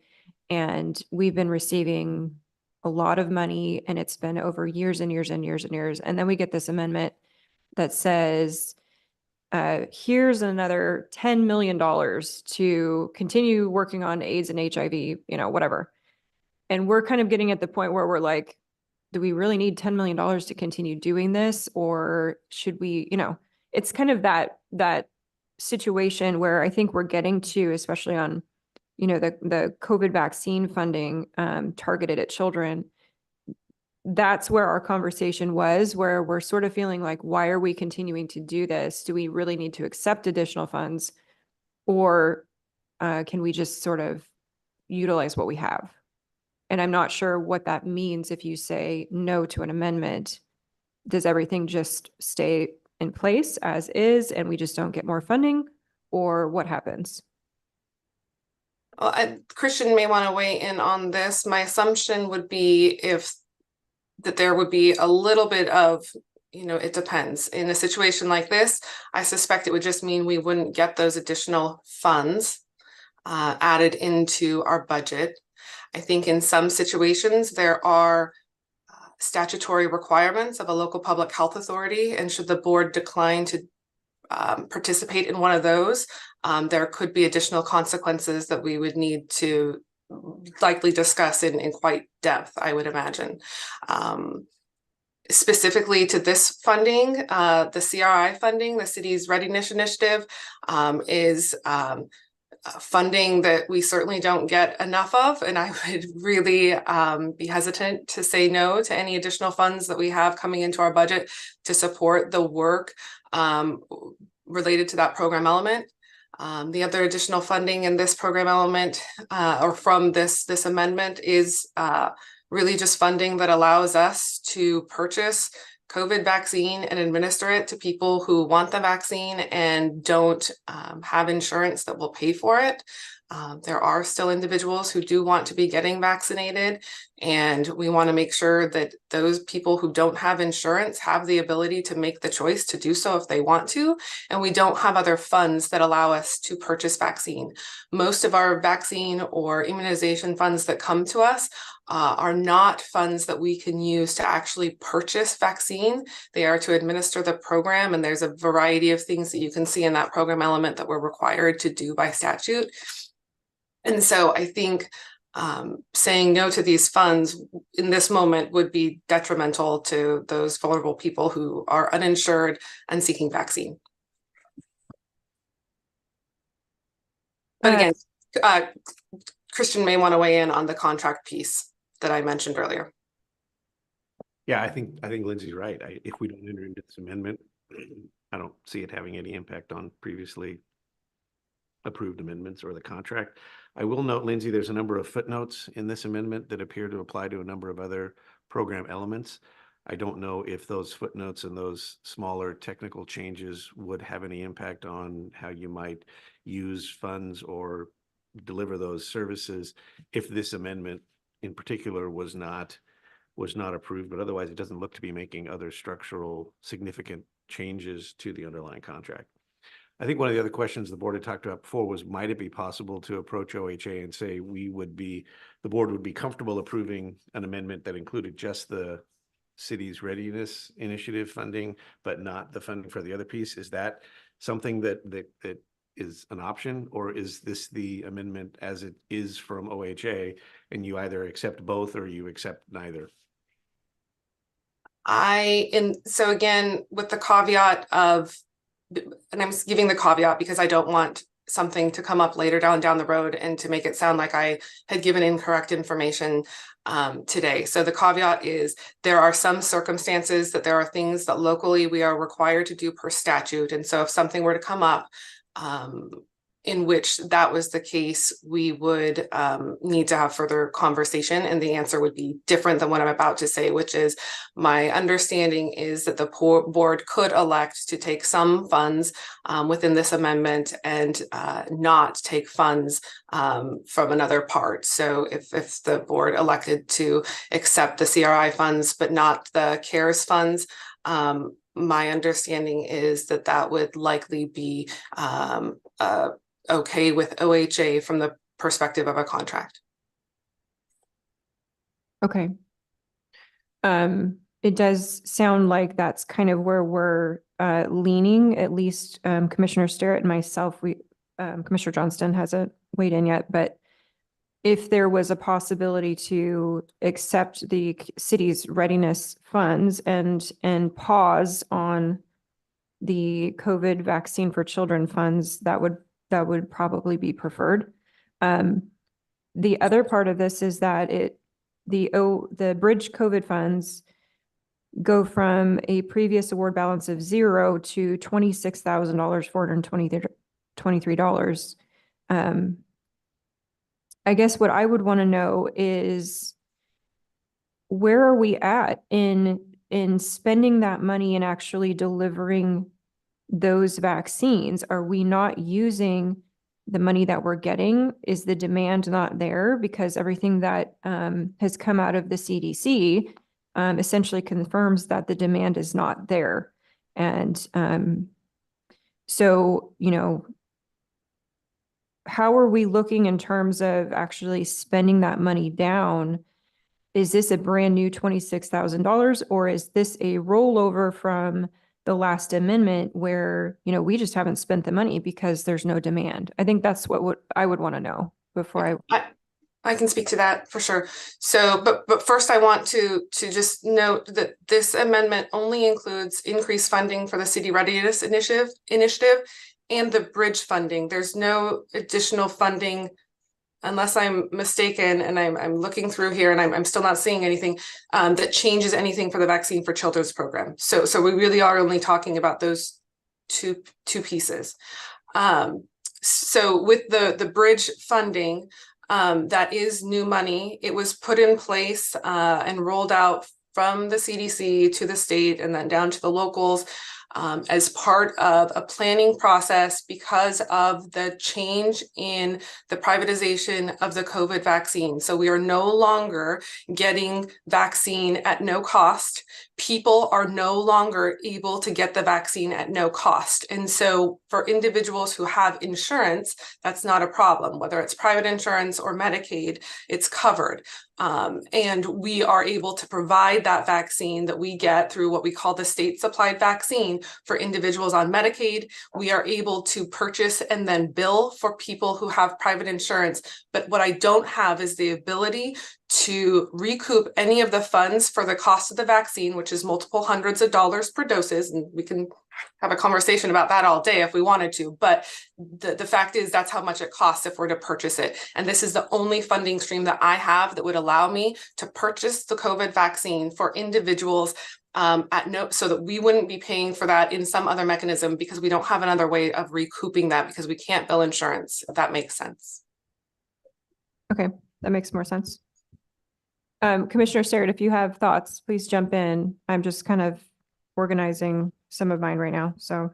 [SPEAKER 1] and we've been receiving a lot of money, and it's been over years and years and years and years. And then we get this amendment that says, here's another $10 million to continue working on AIDS and HIV, whatever. And we're kind of getting at the point where we're like, do we really need $10 million to continue doing this? Or should we, it's kind of that situation where I think we're getting to, especially on, the COVID vaccine funding targeted at children. that's where our conversation was, where we're sort of feeling like, why are we continuing to do this? Do we really need to accept additional funds? Or can we just sort of utilize what we have? And I'm not sure what that means if you say no to an amendment. Does everything just stay in place as is and we just don't get more funding? Or what happens?
[SPEAKER 8] Well, Christian may want to weigh in on this. My assumption would be that there would be a little bit of, it depends. In a situation like this, I suspect it would just mean we wouldn't get those additional funds added into our budget. I think in some situations there are statutory requirements of a local public health authority, and should the board decline to participate in one of those, there could be additional consequences that we would need to likely discuss in quite depth, I would imagine. Specifically to this funding, the CRI funding, the city's readiness initiative, is funding that we certainly don't get enough of, and I would really be hesitant to say no to any additional funds that we have coming into our budget to support the work related to that program element. The other additional funding in this program element or from this amendment is really just funding that allows us to purchase COVID vaccine and administer it to people who want the vaccine and don't have insurance that will pay for it. There are still individuals who do want to be getting vaccinated, and we want to make sure that those people who don't have insurance have the ability to make the choice to do so if they want to, and we don't have other funds that allow us to purchase vaccine. Most of our vaccine or immunization funds that come to us are not funds that we can use to actually purchase vaccine. They are to administer the program, and there's a variety of things that you can see in that program element that we're required to do by statute. And so I think saying no to these funds in this moment would be detrimental to those vulnerable people who are uninsured and seeking vaccine. But again, Christian may want to weigh in on the contract piece that I mentioned earlier.
[SPEAKER 6] Yeah, I think Lindsay's right. If we don't enter into this amendment, I don't see it having any impact on previously approved amendments or the contract. I will note, Lindsay, there's a number of footnotes in this amendment that appear to apply to a number of other program elements. I don't know if those footnotes and those smaller technical changes would have any impact on how you might use funds or deliver those services if this amendment in particular was not approved, but otherwise it doesn't look to be making other structural significant changes to the underlying contract. I think one of the other questions the board had talked about before was, might it be possible to approach OHA and say the board would be comfortable approving an amendment that included just the city's readiness initiative funding, but not the funding for the other piece? Is that something that is an option, or is this the amendment as it is from OHA and you either accept both or you accept neither?
[SPEAKER 8] So again, with the caveat of, and I'm giving the caveat because I don't want something to come up later down the road and to make it sound like I had given incorrect information today. So the caveat is there are some circumstances that there are things that locally we are required to do per statute. And so if something were to come up in which that was the case, we would need to have further conversation, and the answer would be different than what I'm about to say, which is my understanding is that the board could elect to take some funds within this amendment and not take funds from another part. So if the board elected to accept the CRI funds but not the CARES funds, my understanding is that would likely be okay with OHA from the perspective of a contract.
[SPEAKER 1] Okay. It does sound like that's kind of where we're leaning, at least Commissioner Sterrett and myself. Commissioner Johnston hasn't weighed in yet, but if there was a possibility to accept the city's readiness funds and pause on the COVID vaccine for children funds, that would probably be preferred. The other part of this is that the bridge COVID funds go from a previous award balance of $0 to $26,423. I guess what I would want to know is where are we at in spending that money and actually delivering those vaccines? Are we not using the money that we're getting? Is the demand not there? Because everything that has come out of the CDC essentially confirms that the demand is not there. And so, you know, how are we looking in terms of actually spending that money down? Is this a brand new $26,000, or is this a rollover from the last amendment where, you know, we just haven't spent the money because there's no demand? I think that's what I would want to know before
[SPEAKER 8] I can speak to that for sure. So, but first I want to just note that this amendment only includes increased funding for the City Readiness Initiative and the bridge funding. There's no additional funding unless I'm mistaken, and I'm looking through here and I'm still not seeing anything that changes anything for the Vaccine for Children's program. So we really are only talking about those two pieces. So with the bridge funding, that is new money. It was put in place and rolled out from the CDC to the state and then down to the locals as part of a planning process because of the change in the privatization of the COVID vaccine. So we are no longer getting vaccine at no cost. People are no longer able to get the vaccine at no cost. And so for individuals who have insurance, that's not a problem. Whether it's private insurance or Medicaid, it's covered. And we are able to provide that vaccine that we get through what we call the state supplied vaccine for individuals on Medicaid. We are able to purchase and then bill for people who have private insurance. But what I don't have is the ability to recoup any of the funds for the cost of the vaccine, which is multiple hundreds of dollars per doses. And we can have a conversation about that all day if we wanted to. But the fact is that's how much it costs if we're to purchase it. And this is the only funding stream that I have that would allow me to purchase the COVID vaccine for individuals at no, so that we wouldn't be paying for that in some other mechanism because we don't have another way of recouping that because we can't bill insurance, if that makes sense.
[SPEAKER 1] Okay, that makes more sense. Commissioner Starrett, if you have thoughts, please jump in. I'm just kind of organizing some of mine right now, so.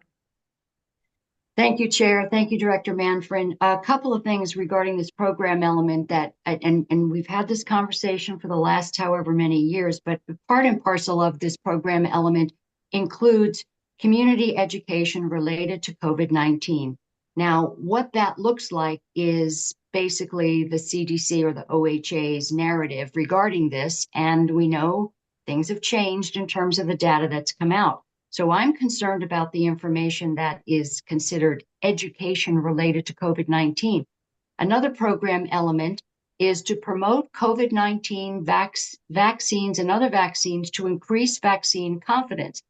[SPEAKER 3] Thank you, Chair. Thank you, Director Manfred. A couple of things regarding this program element that, and we've had this conversation for the last however many years, but part and parcel of this program element includes community education related to COVID-19. Now, what that looks like is basically the CDC or the OHA's narrative regarding this, and we know things have changed in terms of the data that's come out. So I'm concerned about the information that is considered education related to COVID-19. Another program element is to promote COVID-19 vaccines and other vaccines to increase vaccine confidence.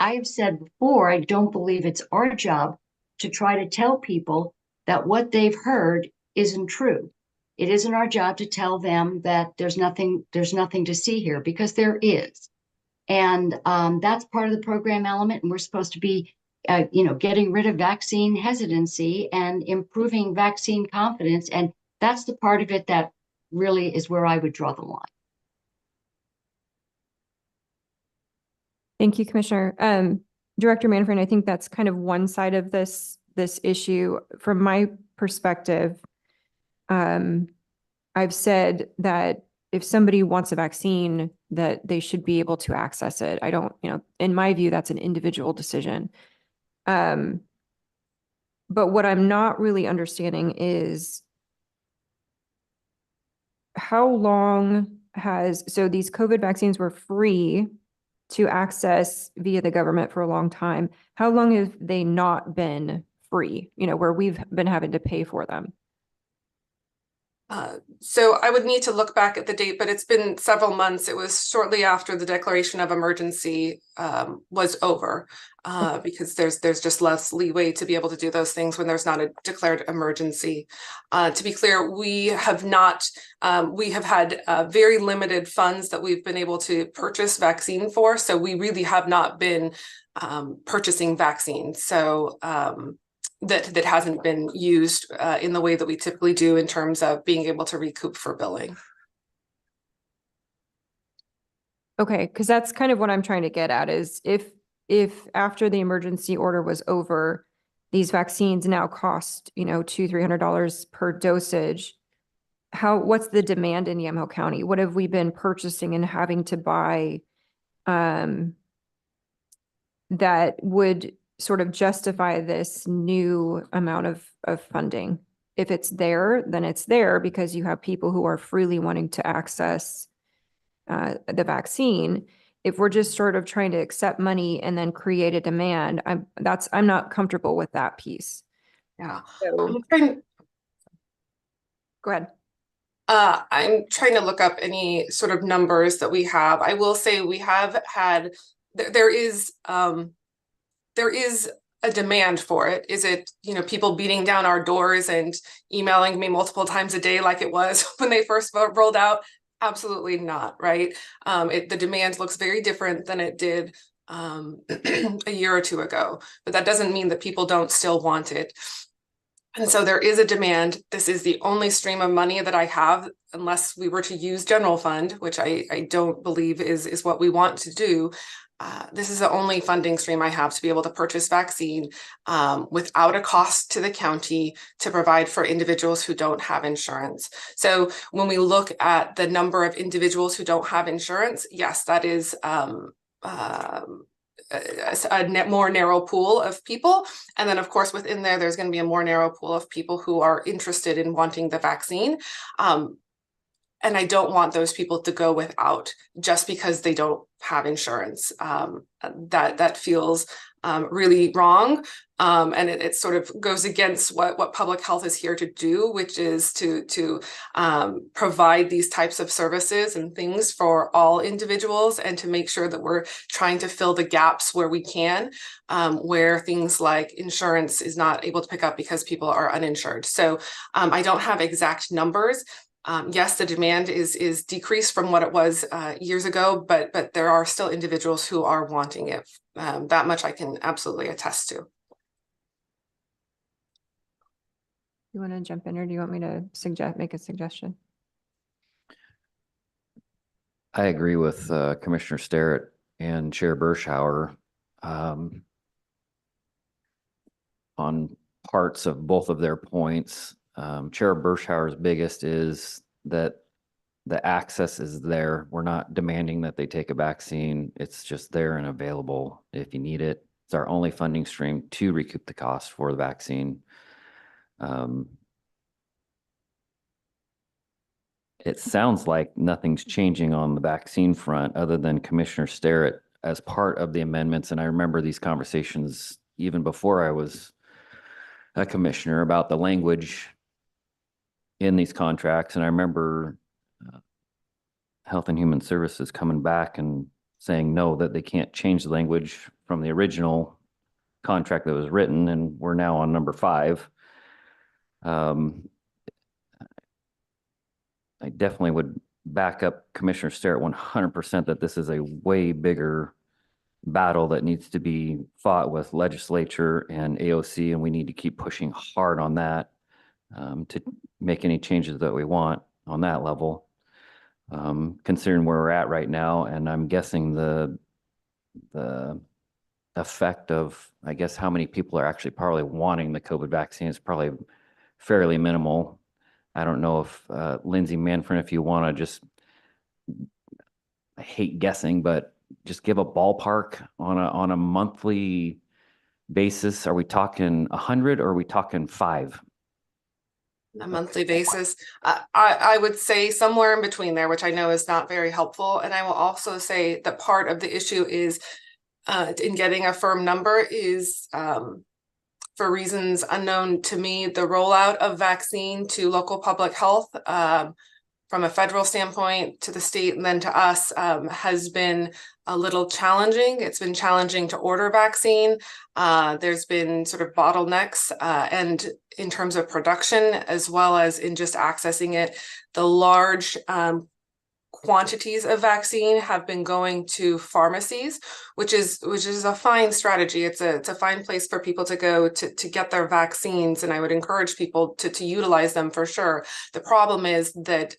[SPEAKER 3] I have said before, I don't believe it's our job to try to tell people that what they've heard isn't true. It isn't our job to tell them that there's nothing to see here, because there is. And that's part of the program element. And we're supposed to be, getting rid of vaccine hesitancy and improving vaccine confidence. And that's the part of it that really is where I would draw the line.
[SPEAKER 1] Thank you, Commissioner. Director Manfred, I think that's kind of one side of this issue. From my perspective, I've said that if somebody wants a vaccine, that they should be able to access it. I don't, in my view, that's an individual decision. But what I'm not really understanding is how long so these COVID vaccines were free to access via the government for a long time. How long have they not been free, where we've been having to pay for them?
[SPEAKER 8] So I would need to look back at the date, but it's been several months. It was shortly after the declaration of emergency was over, because there's just less leeway to be able to do those things when there's not a declared emergency. To be clear, we have had very limited funds that we've been able to purchase vaccine for, so we really have not been purchasing vaccine. So that hasn't been used in the way that we typically do in terms of being able to recoup for billing.
[SPEAKER 1] Okay, because that's kind of what I'm trying to get at is if after the emergency order was over, these vaccines now cost, $200-$300 per dosage. What's the demand in Yamhill County? What have we been purchasing and having to buy that would sort of justify this new amount of funding? If it's there, then it's there because you have people who are freely wanting to access the vaccine. If we're just sort of trying to accept money and then create a demand, I'm not comfortable with that piece.
[SPEAKER 8] Yeah.
[SPEAKER 1] So, go ahead.
[SPEAKER 8] I'm trying to look up any sort of numbers that we have. I will say we have had, there is a demand for it. Is it, people beating down our doors and emailing me multiple times a day like it was when they first rolled out? Absolutely not, right? The demand looks very different than it did a year or two ago, but that doesn't mean that people don't still want it. And so there is a demand. This is the only stream of money that I have, unless we were to use general fund, which I don't believe is what we want to do. This is the only funding stream I have to be able to purchase vaccine without a cost to the county to provide for individuals who don't have insurance. So when we look at the number of individuals who don't have insurance, yes, that is a more narrow pool of people. And then of course, within there's going to be a more narrow pool of people who are interested in wanting the vaccine. And I don't want those people to go without just because they don't have insurance. That feels really wrong. And it sort of goes against what public health is here to do, which is to provide these types of services and things for all individuals, and to make sure that we're trying to fill the gaps where we can, where things like insurance is not able to pick up because people are uninsured. So I don't have exact numbers. Yes, the demand is decreased from what it was years ago, but there are still individuals who are wanting it. That much I can absolutely attest to.
[SPEAKER 1] You want to jump in, or do you want me to make a suggestion?
[SPEAKER 4] I agree with Commissioner Starrett and Chair Berschauer on parts of both of their points. Chair Berschauer's biggest is that the access is there. We're not demanding that they take a vaccine. It's just there and available if you need it. It's our only funding stream to recoup the cost for the vaccine. It sounds like nothing's changing on the vaccine front other than Commissioner Starrett as part of the amendments. And I remember these conversations even before I was a commissioner about the language in these contracts. And I remember Health and Human Services coming back and saying no, that they can't change the language from the original contract that was written. And we're now on number 5. I definitely would back up Commissioner Starrett 100% that this is a way bigger battle that needs to be fought with legislature and AOC, and we need to keep pushing hard on that to make any changes that we want on that level. Considering where we're at right now, and I'm guessing the effect of, I guess, how many people are actually probably wanting the COVID vaccine is probably fairly minimal. I don't know if Lindsay Manfred, if you want to just, I hate guessing, but just give a ballpark on a monthly basis. Are we talking 100 or are we talking 5?
[SPEAKER 8] On a monthly basis, I would say somewhere in between there, which I know is not very helpful. And I will also say that part of the issue is in getting a firm number is for reasons unknown to me, the rollout of vaccine to local public health, from a federal standpoint to the state and then to us, has been a little challenging. It's been challenging to order vaccine. There's been sort of bottlenecks, and in terms of production, as well as in just accessing it. The large quantities of vaccine have been going to pharmacies, which is a fine strategy. It's a fine place for people to go to get their vaccines, and I would encourage people to utilize them for sure. The problem is that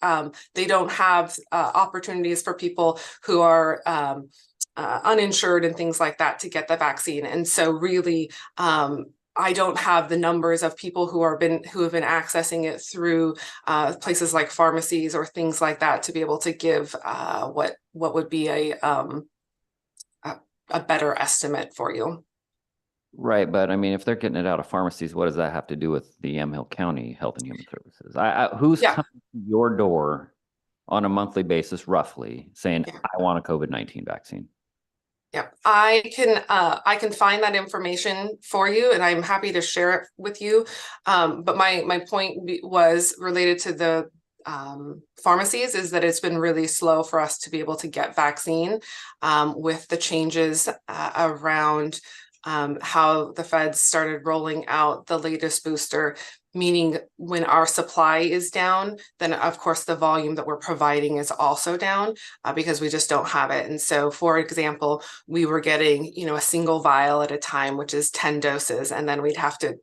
[SPEAKER 8] they don't have opportunities for people who are uninsured and things like that to get the vaccine, and so really I don't have the numbers of people who have been accessing it through places like pharmacies or things like that to be able to give what would be a better estimate for you.
[SPEAKER 4] Right, but I mean, if they're getting it out of pharmacies, what does that have to do with the Yamhill County Health and Human Services? Who's
[SPEAKER 8] Yeah.
[SPEAKER 4] coming to your door on a monthly basis, roughly, saying,
[SPEAKER 8] Yeah.
[SPEAKER 4] I want a COVID-19 vaccine?
[SPEAKER 8] Yeah, I can find that information for you, and I'm happy to share it with you. But my point was related to the pharmacies, is that it's been really slow for us to be able to get vaccine with the changes around how the feds started rolling out the latest booster. Meaning when our supply is down, then of course the volume that we're providing is also down because we just don't have it. And so, for example, we were getting, a single vial at a time, which is 10 doses, and then we'd have to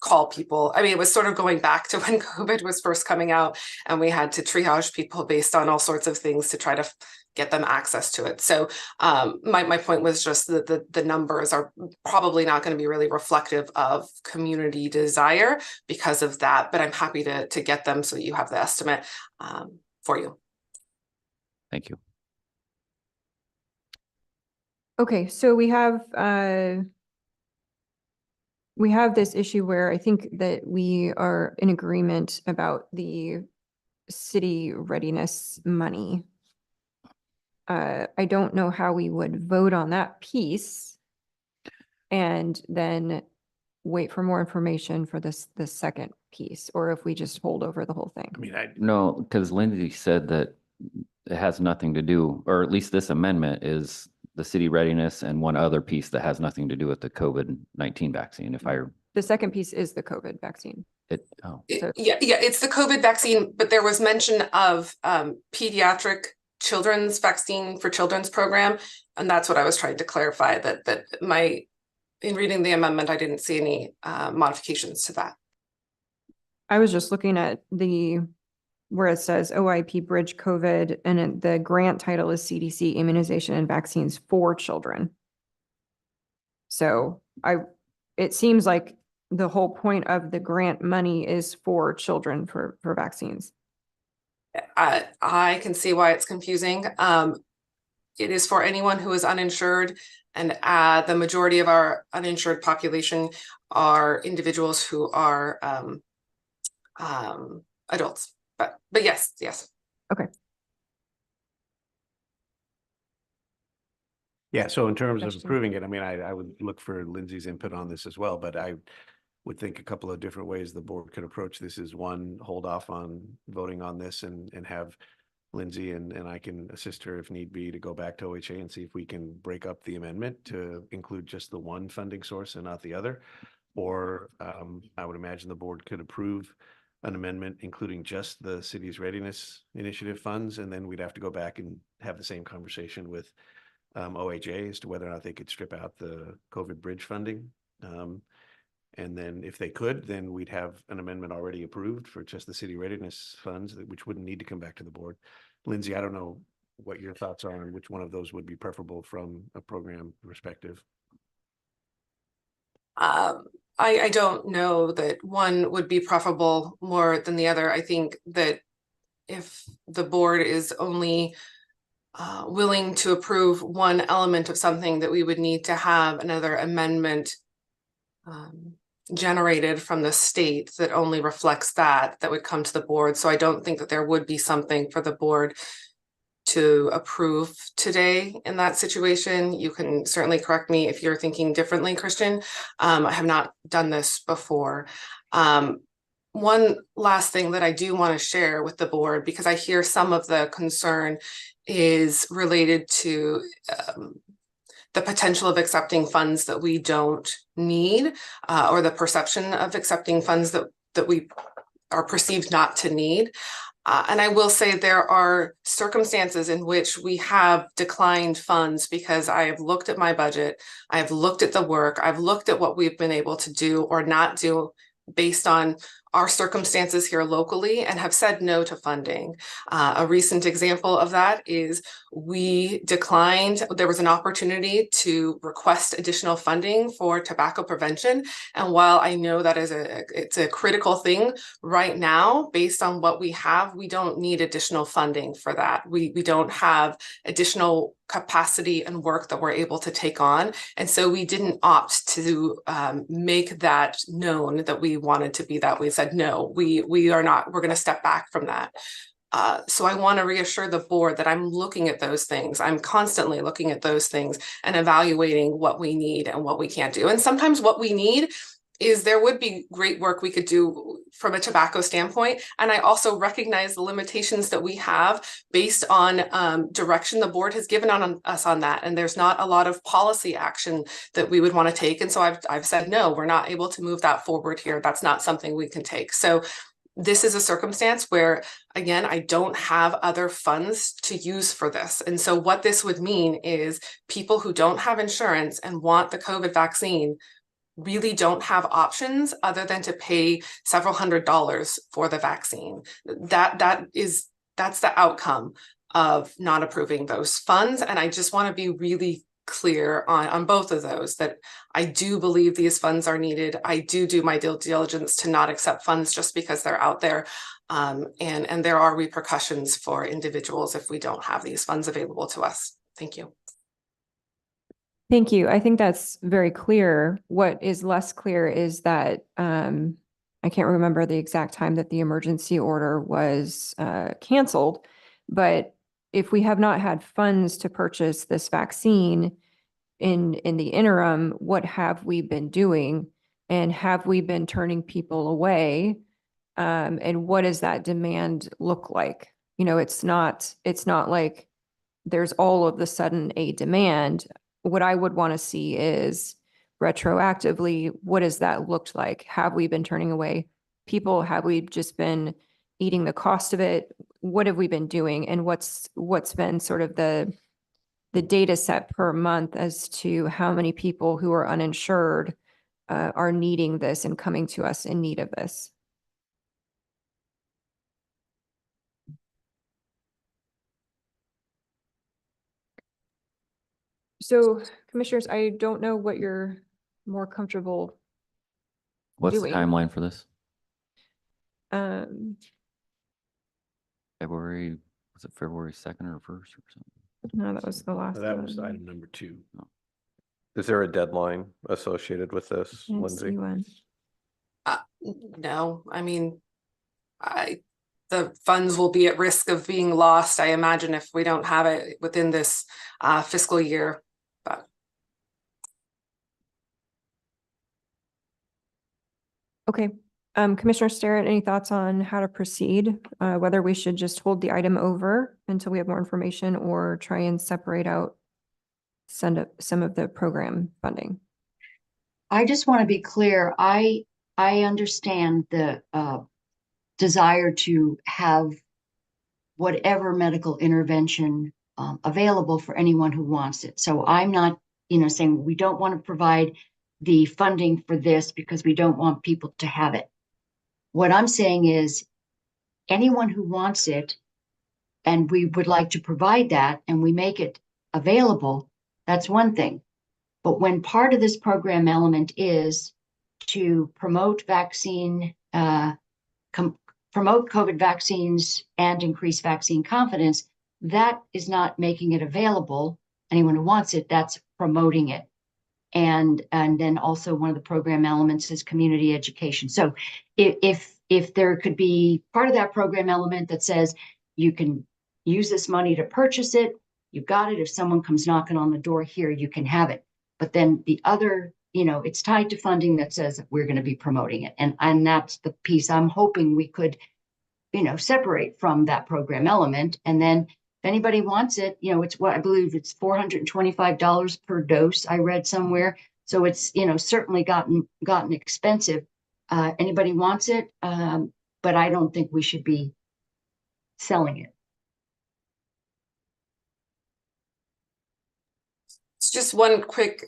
[SPEAKER 8] call people. I mean, it was sort of going back to when COVID was first coming out, and we had to triage people based on all sorts of things to try to get them access to it. So my point was just that the numbers are probably not going to be really reflective of community desire because of that, but I'm happy to get them so you have the estimate for you.
[SPEAKER 4] Thank you.
[SPEAKER 1] Okay, so we have this issue where I think that we are in agreement about the city readiness money. I don't know how we would vote on that piece and then wait for more information for the second piece, or if we just hold over the whole thing.
[SPEAKER 6] I mean,
[SPEAKER 4] No, because Lindsay said that it has nothing to do, or at least this amendment is the city readiness and one other piece that has nothing to do with the COVID-19 vaccine. If
[SPEAKER 1] The second piece is the COVID vaccine.
[SPEAKER 4] So-
[SPEAKER 8] Yeah, it's the COVID vaccine, but there was mention of pediatric children's vaccine for children's program, and that's what I was trying to clarify, that in reading the amendment, I didn't see any modifications to that.
[SPEAKER 1] I was just looking at where it says OIP Bridge COVID, and the grant title is CDC Immunization and Vaccines for Children. So it seems like the whole point of the grant money is for children for vaccines.
[SPEAKER 8] I can see why it's confusing. It is for anyone who is uninsured, and the majority of our uninsured population are individuals who are adults. But yes.
[SPEAKER 1] Okay.
[SPEAKER 6] yeah, so in terms of
[SPEAKER 1] Question.
[SPEAKER 6] approving it, I mean, I would look for Lindsay's input on this as well, but I would think a couple of different ways the board could approach this is, one, hold off on voting on this and have Lindsay and I can assist her if need be to go back to OHA and see if we can break up the amendment to include just the one funding source and not the other. Or I would imagine the board could approve an amendment including just the city's readiness initiative funds, and then we'd have to go back and have the same conversation with OHA as to whether or not they could strip out the COVID bridge funding. And then if they could, then we'd have an amendment already approved for just the city readiness funds, which wouldn't need to come back to the board. Lindsay, I don't know what your thoughts are on which one of those would be preferable from a program perspective.
[SPEAKER 8] I don't know that one would be preferable more than the other. I think that if the board is only willing to approve one element of something, that we would need to have another amendment generated from the state that only reflects that would come to the board. So I don't think that there would be something for the board to approve today in that situation. You can certainly correct me if you're thinking differently, Christian. I have not done this before. One last thing that I do want to share with the board, because I hear some of the concern is related to the potential of accepting funds that we don't need, or the perception of accepting funds that we are perceived not to need. And I will say there are circumstances in which we have declined funds because I have looked at my budget, I've looked at the work, I've looked at what we've been able to do or not do based on our circumstances here locally and have said no to funding. A recent example of that is we declined, there was an opportunity to request additional funding for tobacco prevention. And while I know that it's a critical thing right now, based on what we have, we don't need additional funding for that. We don't have additional capacity and work that we're able to take on. And so we didn't opt to make that known that we wanted to be that. We said, no, we are not, we're going to step back from that. So I want to reassure the board that I'm looking at those things. I'm constantly looking at those things and evaluating what we need and what we can't do. And sometimes what we need is there would be great work we could do from a tobacco standpoint. And I also recognize the limitations that we have based on direction the board has given on us on that. And there's not a lot of policy action that we would want to take. And so I've said, no, we're not able to move that forward here. That's not something we can take. So this is a circumstance where, again, I don't have other funds to use for this. And so what this would mean is people who don't have insurance and want the COVID vaccine really don't have options other than to pay several $100s for the vaccine. That's the outcome of not approving those funds. And I just want to be really clear on both of those, that I do believe these funds are needed. I do my due diligence to not accept funds just because they're out there. And there are repercussions for individuals if we don't have these funds available to us. Thank you.
[SPEAKER 1] Thank you. I think that's very clear. What is less clear is that I can't remember the exact time that the emergency order was canceled, but if we have not had funds to purchase this vaccine in the interim, what have we been doing? And have we been turning people away? And what does that demand look like? You know, it's not like there's all of the sudden a demand. What I would want to see is retroactively, what does that look like? Have we been turning away people? Have we just been eating the cost of it? What have we been doing? And what's been sort of the data set per month as to how many people who are uninsured are needing this and coming to us in need of this? So commissioners, I don't know what you're more comfortable
[SPEAKER 4] What's the
[SPEAKER 1] doing.
[SPEAKER 4] timeline for this?
[SPEAKER 1] Um,
[SPEAKER 4] February, was it February 2nd or 1st or something?
[SPEAKER 1] no, that was the last
[SPEAKER 6] So that was
[SPEAKER 1] one.
[SPEAKER 6] item number 2.
[SPEAKER 5] Is there a deadline associated with this,
[SPEAKER 1] Let's
[SPEAKER 5] Lindsay?
[SPEAKER 1] see when.
[SPEAKER 8] No, I mean, the funds will be at risk of being lost, I imagine, if we don't have it within this fiscal year. But
[SPEAKER 1] Okay. Commissioner Starrett, any thoughts on how to proceed? Whether we should just hold the item over until we have more information or try and separate out some of the program funding?
[SPEAKER 3] I just want to be clear. I understand the desire to have whatever medical intervention available for anyone who wants it. So I'm not, saying we don't want to provide the funding for this because we don't want people to have it. What I'm saying is anyone who wants it, and we would like to provide that, and we make it available, that's one thing. But when part of this program element is to promote promote COVID vaccines and increase vaccine confidence, that is not making it available. Anyone who wants it, that's promoting it. And then also one of the program elements is community education. So if there could be part of that program element that says you can use this money to purchase it. You got it. If someone comes knocking on the door here, you can have it. But then the other, it's tied to funding that says we're going to be promoting it. And that's the piece I'm hoping we could, separate from that program element. And then if anybody wants it, it's what I believe it's $425 per dose. I read somewhere. So it's, certainly gotten expensive. Anybody wants it. But I don't think we should be selling it.
[SPEAKER 8] It's just one quick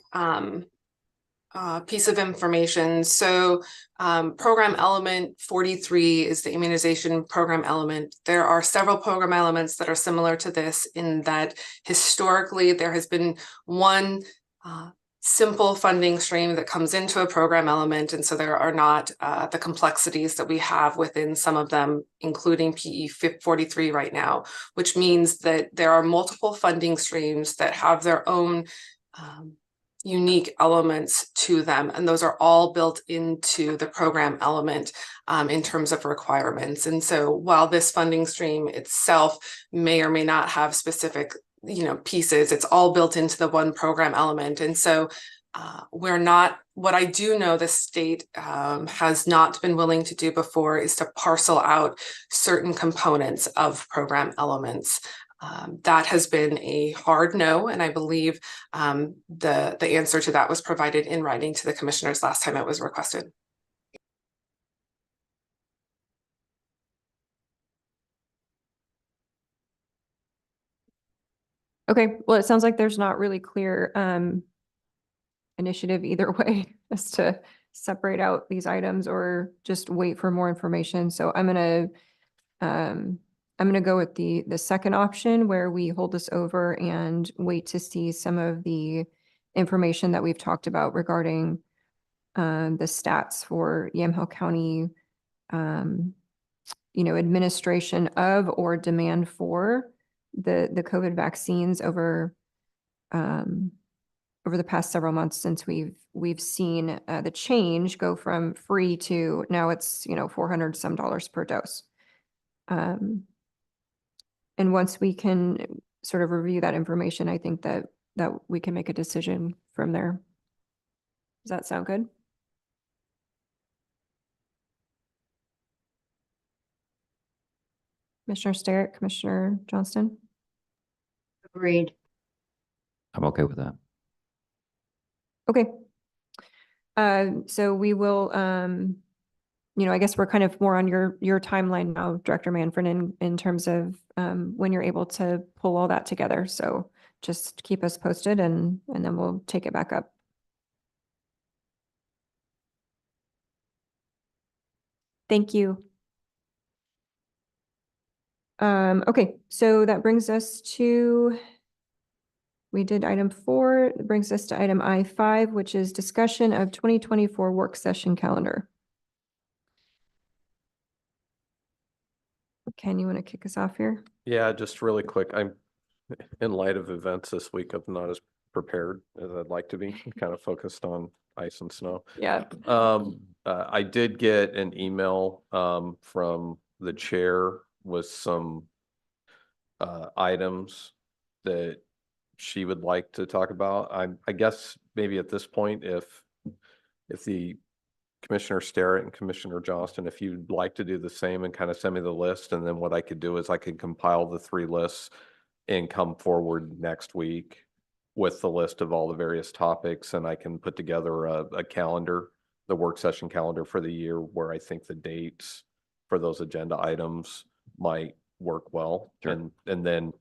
[SPEAKER 8] piece of information. So program element 43 is the immunization program element. There are several program elements that are similar to this in that historically there has been one simple funding stream that comes into a program element. And so there are not the complexities that we have within some of them, including PE 43 right now, which means that there are multiple funding streams that have their own unique elements to them. And those are all built into the program element in terms of requirements. And so while this funding stream itself may or may not have specific pieces, it's all built into the one program element. And so what I do know the state has not been willing to do before is to parcel out certain components of program elements. That has been a hard no, and I believe the answer to that was provided in writing to the commissioners last time it was requested.
[SPEAKER 1] Okay, well, it sounds like there's not really clear initiative either way as to separate out these items or just wait for more information. So I'm gonna go with the second option where we hold this over and wait to see some of the information that we've talked about regarding the stats for Yamhill County, administration of or demand for the COVID vaccines over the past several months since we've seen the change go from free to now it's $400 some per dose. And once we can sort of review that information, I think that we can make a decision from there. Does that sound good? Commissioner Sterrett, Commissioner Johnston?
[SPEAKER 3] Agreed.
[SPEAKER 4] I'm okay with that.
[SPEAKER 1] Okay. So we will, I guess we're kind of more on your timeline now, Director Manfred, in terms of when you're able to pull all that together. So just keep us posted and then we'll take it back up. Thank you. Okay, so that brings us to, we did item 4, it brings us to item I5, which is discussion of 2024 work session calendar. Ken, you want to kick us off here?
[SPEAKER 5] Yeah, just really quick. I'm in light of events this week, I'm not as prepared as I'd like to be, kind of focused on ice and snow.
[SPEAKER 1] Yeah.
[SPEAKER 5] I did get an email from the chair with some items that she would like to talk about. I guess maybe at this point, if the Commissioner Sterrett and Commissioner Johnston, if you'd like to do the same and kind of send me the list, and then what I could do is I could compile the 3 lists and come forward next week with the list of all the various topics, and I can put together a calendar, the work session calendar for the year, where I think the dates for those agenda items might work well.
[SPEAKER 4] Sure.
[SPEAKER 5] And then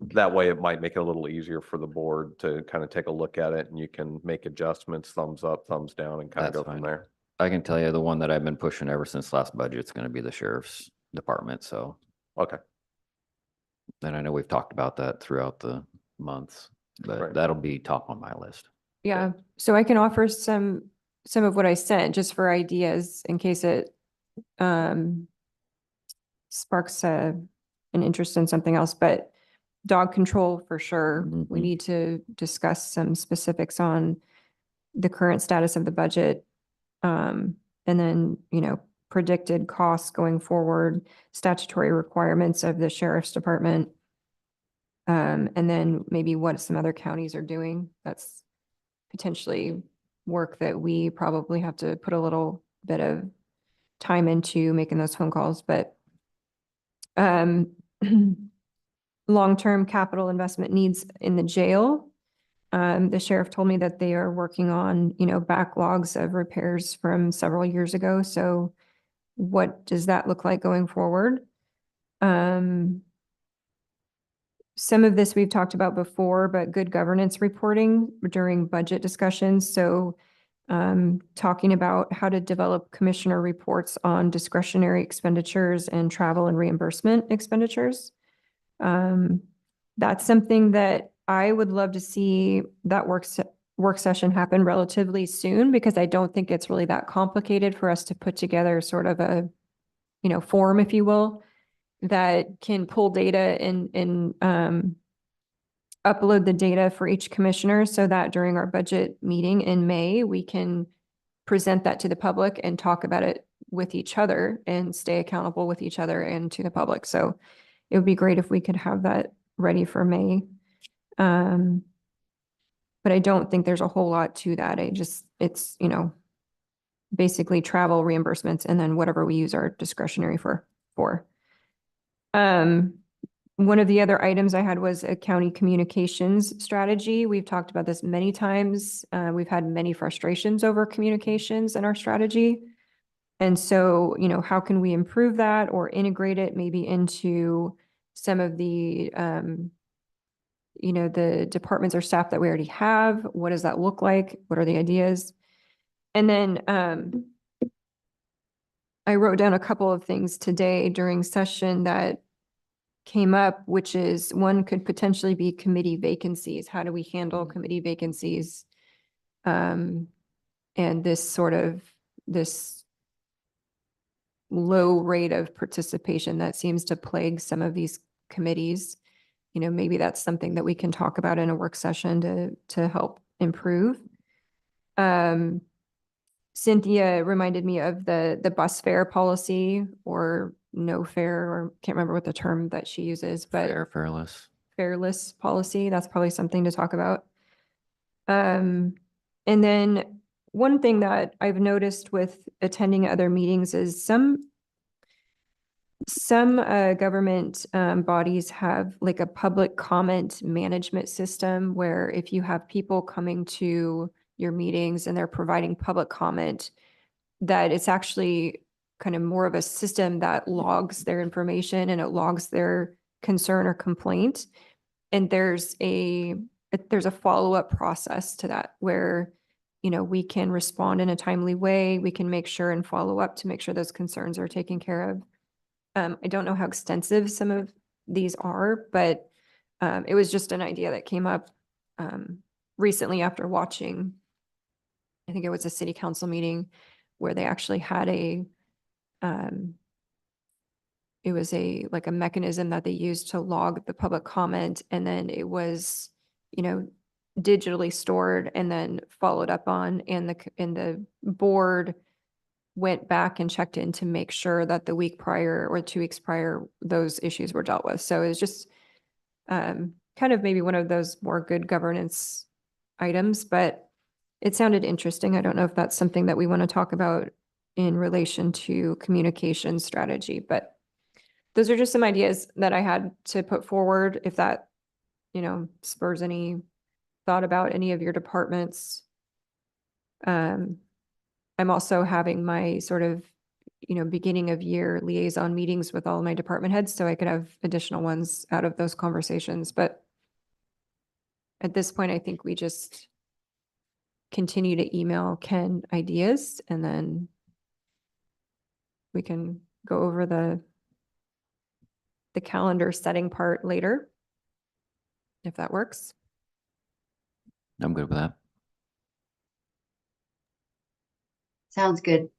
[SPEAKER 5] that way it might make it a little easier for the board to kind of take a look at it, and you can make adjustments, thumbs up, thumbs down, and kind of
[SPEAKER 4] That's
[SPEAKER 5] go from
[SPEAKER 4] fine.
[SPEAKER 5] there.
[SPEAKER 4] I can tell you the one that I've been pushing ever since last budget is going to be the sheriff's department. So,
[SPEAKER 5] Okay.
[SPEAKER 4] and I know we've talked about that throughout the months, but
[SPEAKER 5] Right.
[SPEAKER 4] that'll be top on my list.
[SPEAKER 1] Yeah, so I can offer some of what I sent just for ideas in case it sparks an interest in something else, but dog control for sure. We
[SPEAKER 4] Mhm.
[SPEAKER 1] need to discuss some specifics on the current status of the budget. And then, predicted costs going forward, statutory requirements of the sheriff's department, And then maybe what some other counties are doing. That's potentially work that we probably have to put a little bit of time into making those phone calls, but long-term capital investment needs in the jail. The sheriff told me that they are working on, backlogs of repairs from several years ago. So what does that look like going forward? Some of this we've talked about before, but good governance reporting during budget discussions. So talking about how to develop commissioner reports on discretionary expenditures and travel and reimbursement expenditures. That's something that I would love to see that work session happen relatively soon, because I don't think it's really that complicated for us to put together sort of a, form, if you will, that can pull data and upload the data for each commissioner so that during our budget meeting in May, we can present that to the public and talk about it with each other and stay accountable with each other and to the public. So it would be great if we could have that ready for May. But I don't think there's a whole lot to that. It's, basically travel reimbursements and then whatever we use our discretionary for. One of the other items I had was a county communications strategy. We've talked about this many times. We've had many frustrations over communications in our strategy. And so, how can we improve that or integrate it maybe into some of the, the departments or staff that we already have? What does that look like? What are the ideas? And then I wrote down a couple of things today during session that came up, which is one could potentially be committee vacancies. How do we handle committee vacancies? And this low rate of participation that seems to plague some of these committees. Maybe that's something that we can talk about in a work session to help improve. Cynthia reminded me of the bus fare policy or no fare, or can't remember what the term that she uses, but fareless policy. That's probably something to talk about. And then one thing that I've noticed with attending other meetings is some government bodies have like a public comment management system where if you have people coming to your meetings and they're providing public comment, that it's actually kind of more of a system that logs their information and it logs their concern or complaint. And there's a follow-up process to that where, we can respond in a timely way. We can make sure and follow up to make sure those concerns are taken care of. I don't know how extensive some of these are, but it was just an idea that came up recently after watching, I think it was a city council meeting where they actually had it was like a mechanism that they used to log the public comment, and then it was, digitally stored and then followed up on, and the board went back and checked in to make sure that the week prior or 2 weeks prior, those issues were dealt with. So it was just kind of maybe one of those more good governance items, but it sounded interesting. I don't know if that's something that we want to talk about in relation to communication strategy, but those are just some ideas that I had to put forward. If that, spurs any thought about any of your departments. I'm also having my sort of, beginning of year liaison meetings with all my department heads, so I could have additional ones out of those conversations. But at this point, I think we just continue to email Ken ideas, and then we can go over the calendar setting part later, if that works.
[SPEAKER 4] I'm good with that.
[SPEAKER 3] Sounds good.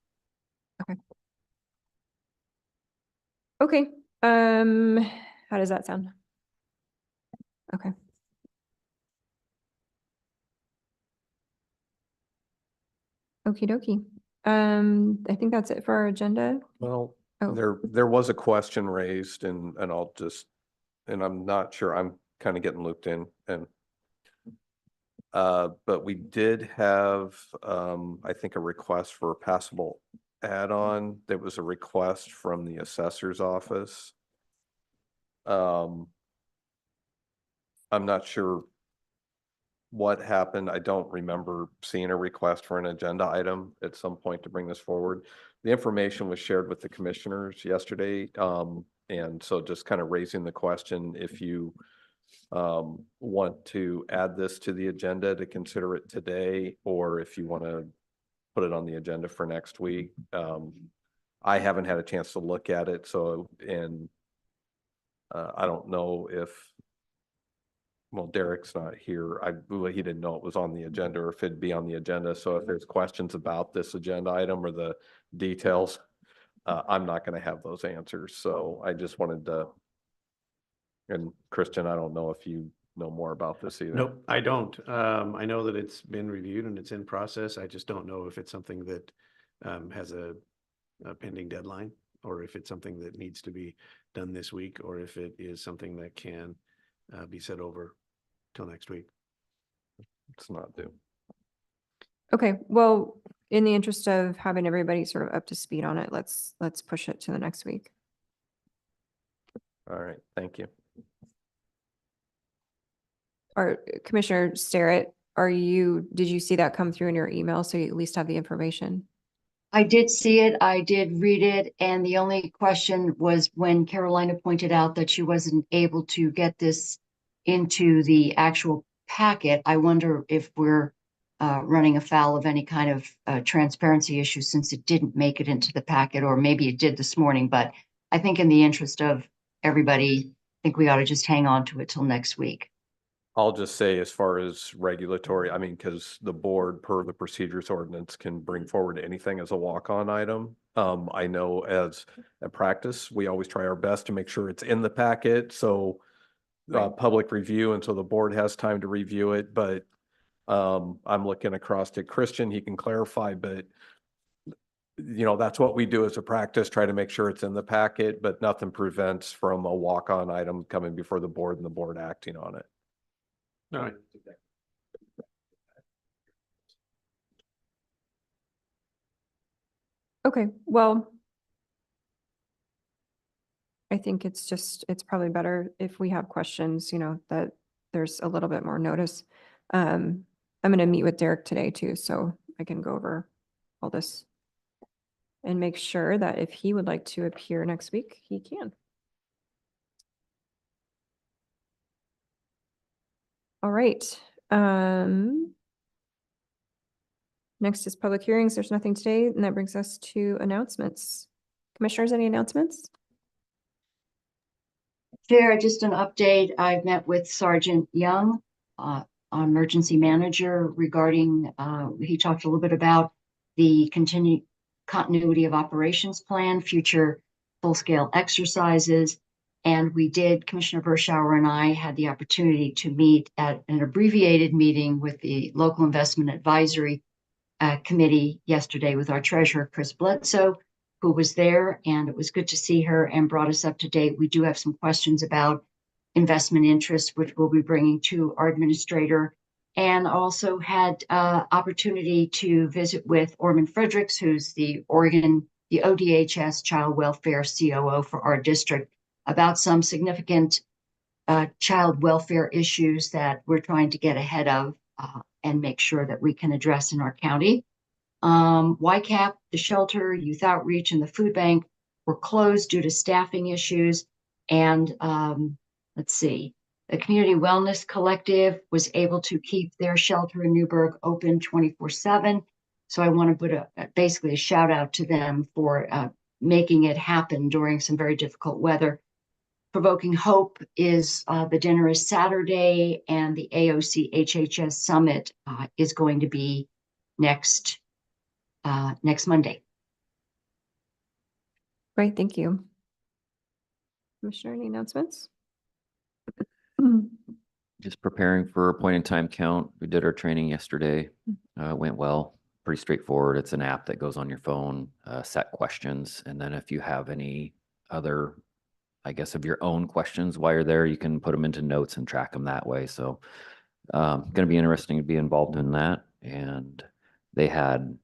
[SPEAKER 1] Okay. How does that sound? Okay. Okie dokie. I think that's it for our agenda.
[SPEAKER 5] Well,
[SPEAKER 1] Oh.
[SPEAKER 5] there was a question raised and I'm not sure, I'm kind of getting looped in and but we did have, I think a request for a passable add-on. There was a request from the assessor's office. I'm not sure what happened. I don't remember seeing a request for an agenda item at some point to bring this forward. The information was shared with the commissioners yesterday. And so just kind of raising the question, if you want to add this to the agenda to consider it today, or if you want to put it on the agenda for next week. I haven't had a chance to look at it, so, and I don't know if, well, Derek's not here. He didn't know it was on the agenda or if it'd be on the agenda. So if there's questions about this agenda item or the details, I'm not going to have those answers. So I just wanted to, and Christian, I don't know if you know more about this either.
[SPEAKER 6] Nope, I don't. I know that it's been reviewed and it's in process. I just don't know if it's something that has a pending deadline, or if it's something that needs to be done this week, or if it is something that can be set over till next week.
[SPEAKER 5] It's not due.
[SPEAKER 1] Okay, well, in the interest of having everybody sort of up to speed on it, let's push it to the next week.
[SPEAKER 5] All right, thank you.
[SPEAKER 1] Or Commissioner Starrett, did you see that come through in your email? So you at least have the information?
[SPEAKER 3] I did see it, I did read it, and the only question was when Carolina pointed out that she wasn't able to get this into the actual packet. I wonder if we're running afoul of any kind of transparency issue since it didn't make it into the packet, or maybe it did this morning, but I think in the interest of everybody, I think we ought to just hang on to it till next week.
[SPEAKER 5] I'll just say, as far as regulatory, I mean, because the board per the procedures ordinance can bring forward anything as a walk-on item. I know as a practice, we always try our best to make sure it's in the packet. So public review, and so the board has time to review it, but I'm looking across to Christian, he can clarify, but you know, that's what we do as a practice, try to make sure it's in the packet, but nothing prevents from a walk-on item coming before the board and the board acting on it.
[SPEAKER 6] All right.
[SPEAKER 1] Okay, well, I think it's probably better if we have questions, you know, that there's a little bit more notice. I'm going to meet with Derek today too, so I can go over all this and make sure that if he would like to appear next week, he can. All right. Next is public hearings. There's nothing today, and that brings us to announcements. Commissioners, any announcements?
[SPEAKER 3] Chair, just an update. I've met with Sergeant Young, our emergency manager, regarding, he talked a little bit about the continued continuity of operations plan, future full-scale exercises. And we did, Commissioner Bershauer and I had the opportunity to meet at an abbreviated meeting with the Local Investment Advisory Committee yesterday with our treasurer, Chris Bledsoe, who was there, and it was good to see her and brought us up to date. We do have some questions about investment interest, which we'll be bringing to our administrator, and also had opportunity to visit with Orman Fredericks, who's the ODHS Child Welfare COO for our district, about some significant child welfare issues that we're trying to get ahead of and make sure that we can address in our county. YCAP, the shelter, youth outreach, and the food bank were closed due to staffing issues. And let's see, the Community Wellness Collective was able to keep their shelter in Newburgh open 24/7. So I want to put basically a shout out to them for making it happen during some very difficult weather. Provoking Hope is the dinner is Saturday, and the AOC HHS Summit is going to be next Monday.
[SPEAKER 1] Great, thank you. Commissioner, any announcements?
[SPEAKER 4] Just preparing for a point in time count. We did our training yesterday. Went well, pretty straightforward. It's an app that goes on your phone, set questions. And then if you have any other I guess, of your own questions while you're there, you can put them into notes and track them that way. So going to be interesting to be involved in that. And they had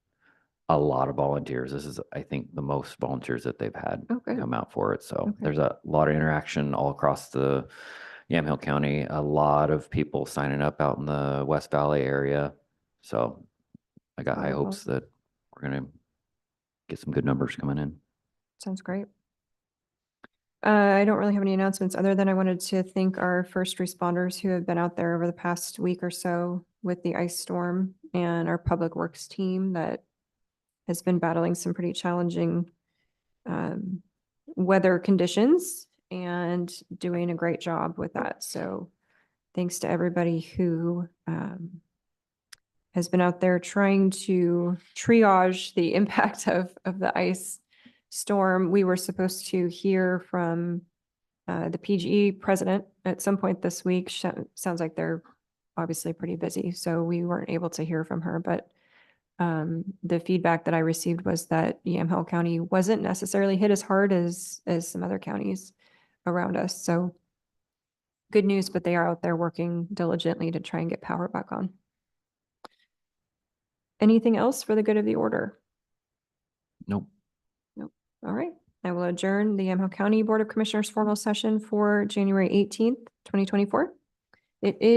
[SPEAKER 4] a lot of volunteers. This is, I think, the most volunteers that they've had
[SPEAKER 1] Oh, good.
[SPEAKER 4] come out for it. So
[SPEAKER 1] Okay.
[SPEAKER 4] there's a lot of interaction all across the Yamhill County, a lot of people signing up out in the West Valley area. So I got high
[SPEAKER 1] Wonderful.
[SPEAKER 4] hopes that we're going to get some good numbers coming in.
[SPEAKER 1] Sounds great. I don't really have any announcements other than I wanted to thank our first responders who have been out there over the past week or so with the ice storm, and our public works team that has been battling some pretty challenging weather conditions and doing a great job with that. So thanks to everybody who has been out there trying to triage the impact of the ice storm. We were supposed to hear from the PGE president at some point this week. Sounds like they're obviously pretty busy, so we weren't able to hear from her. But the feedback that I received was that Yamhill County wasn't necessarily hit as hard as some other counties around us. So good news, but they are out there working diligently to try and get power back on. Anything else for the good of the order?
[SPEAKER 4] Nope.
[SPEAKER 1] All right. I will adjourn the Yamhill County Board of Commissioners formal session for January 18th, 2024. It is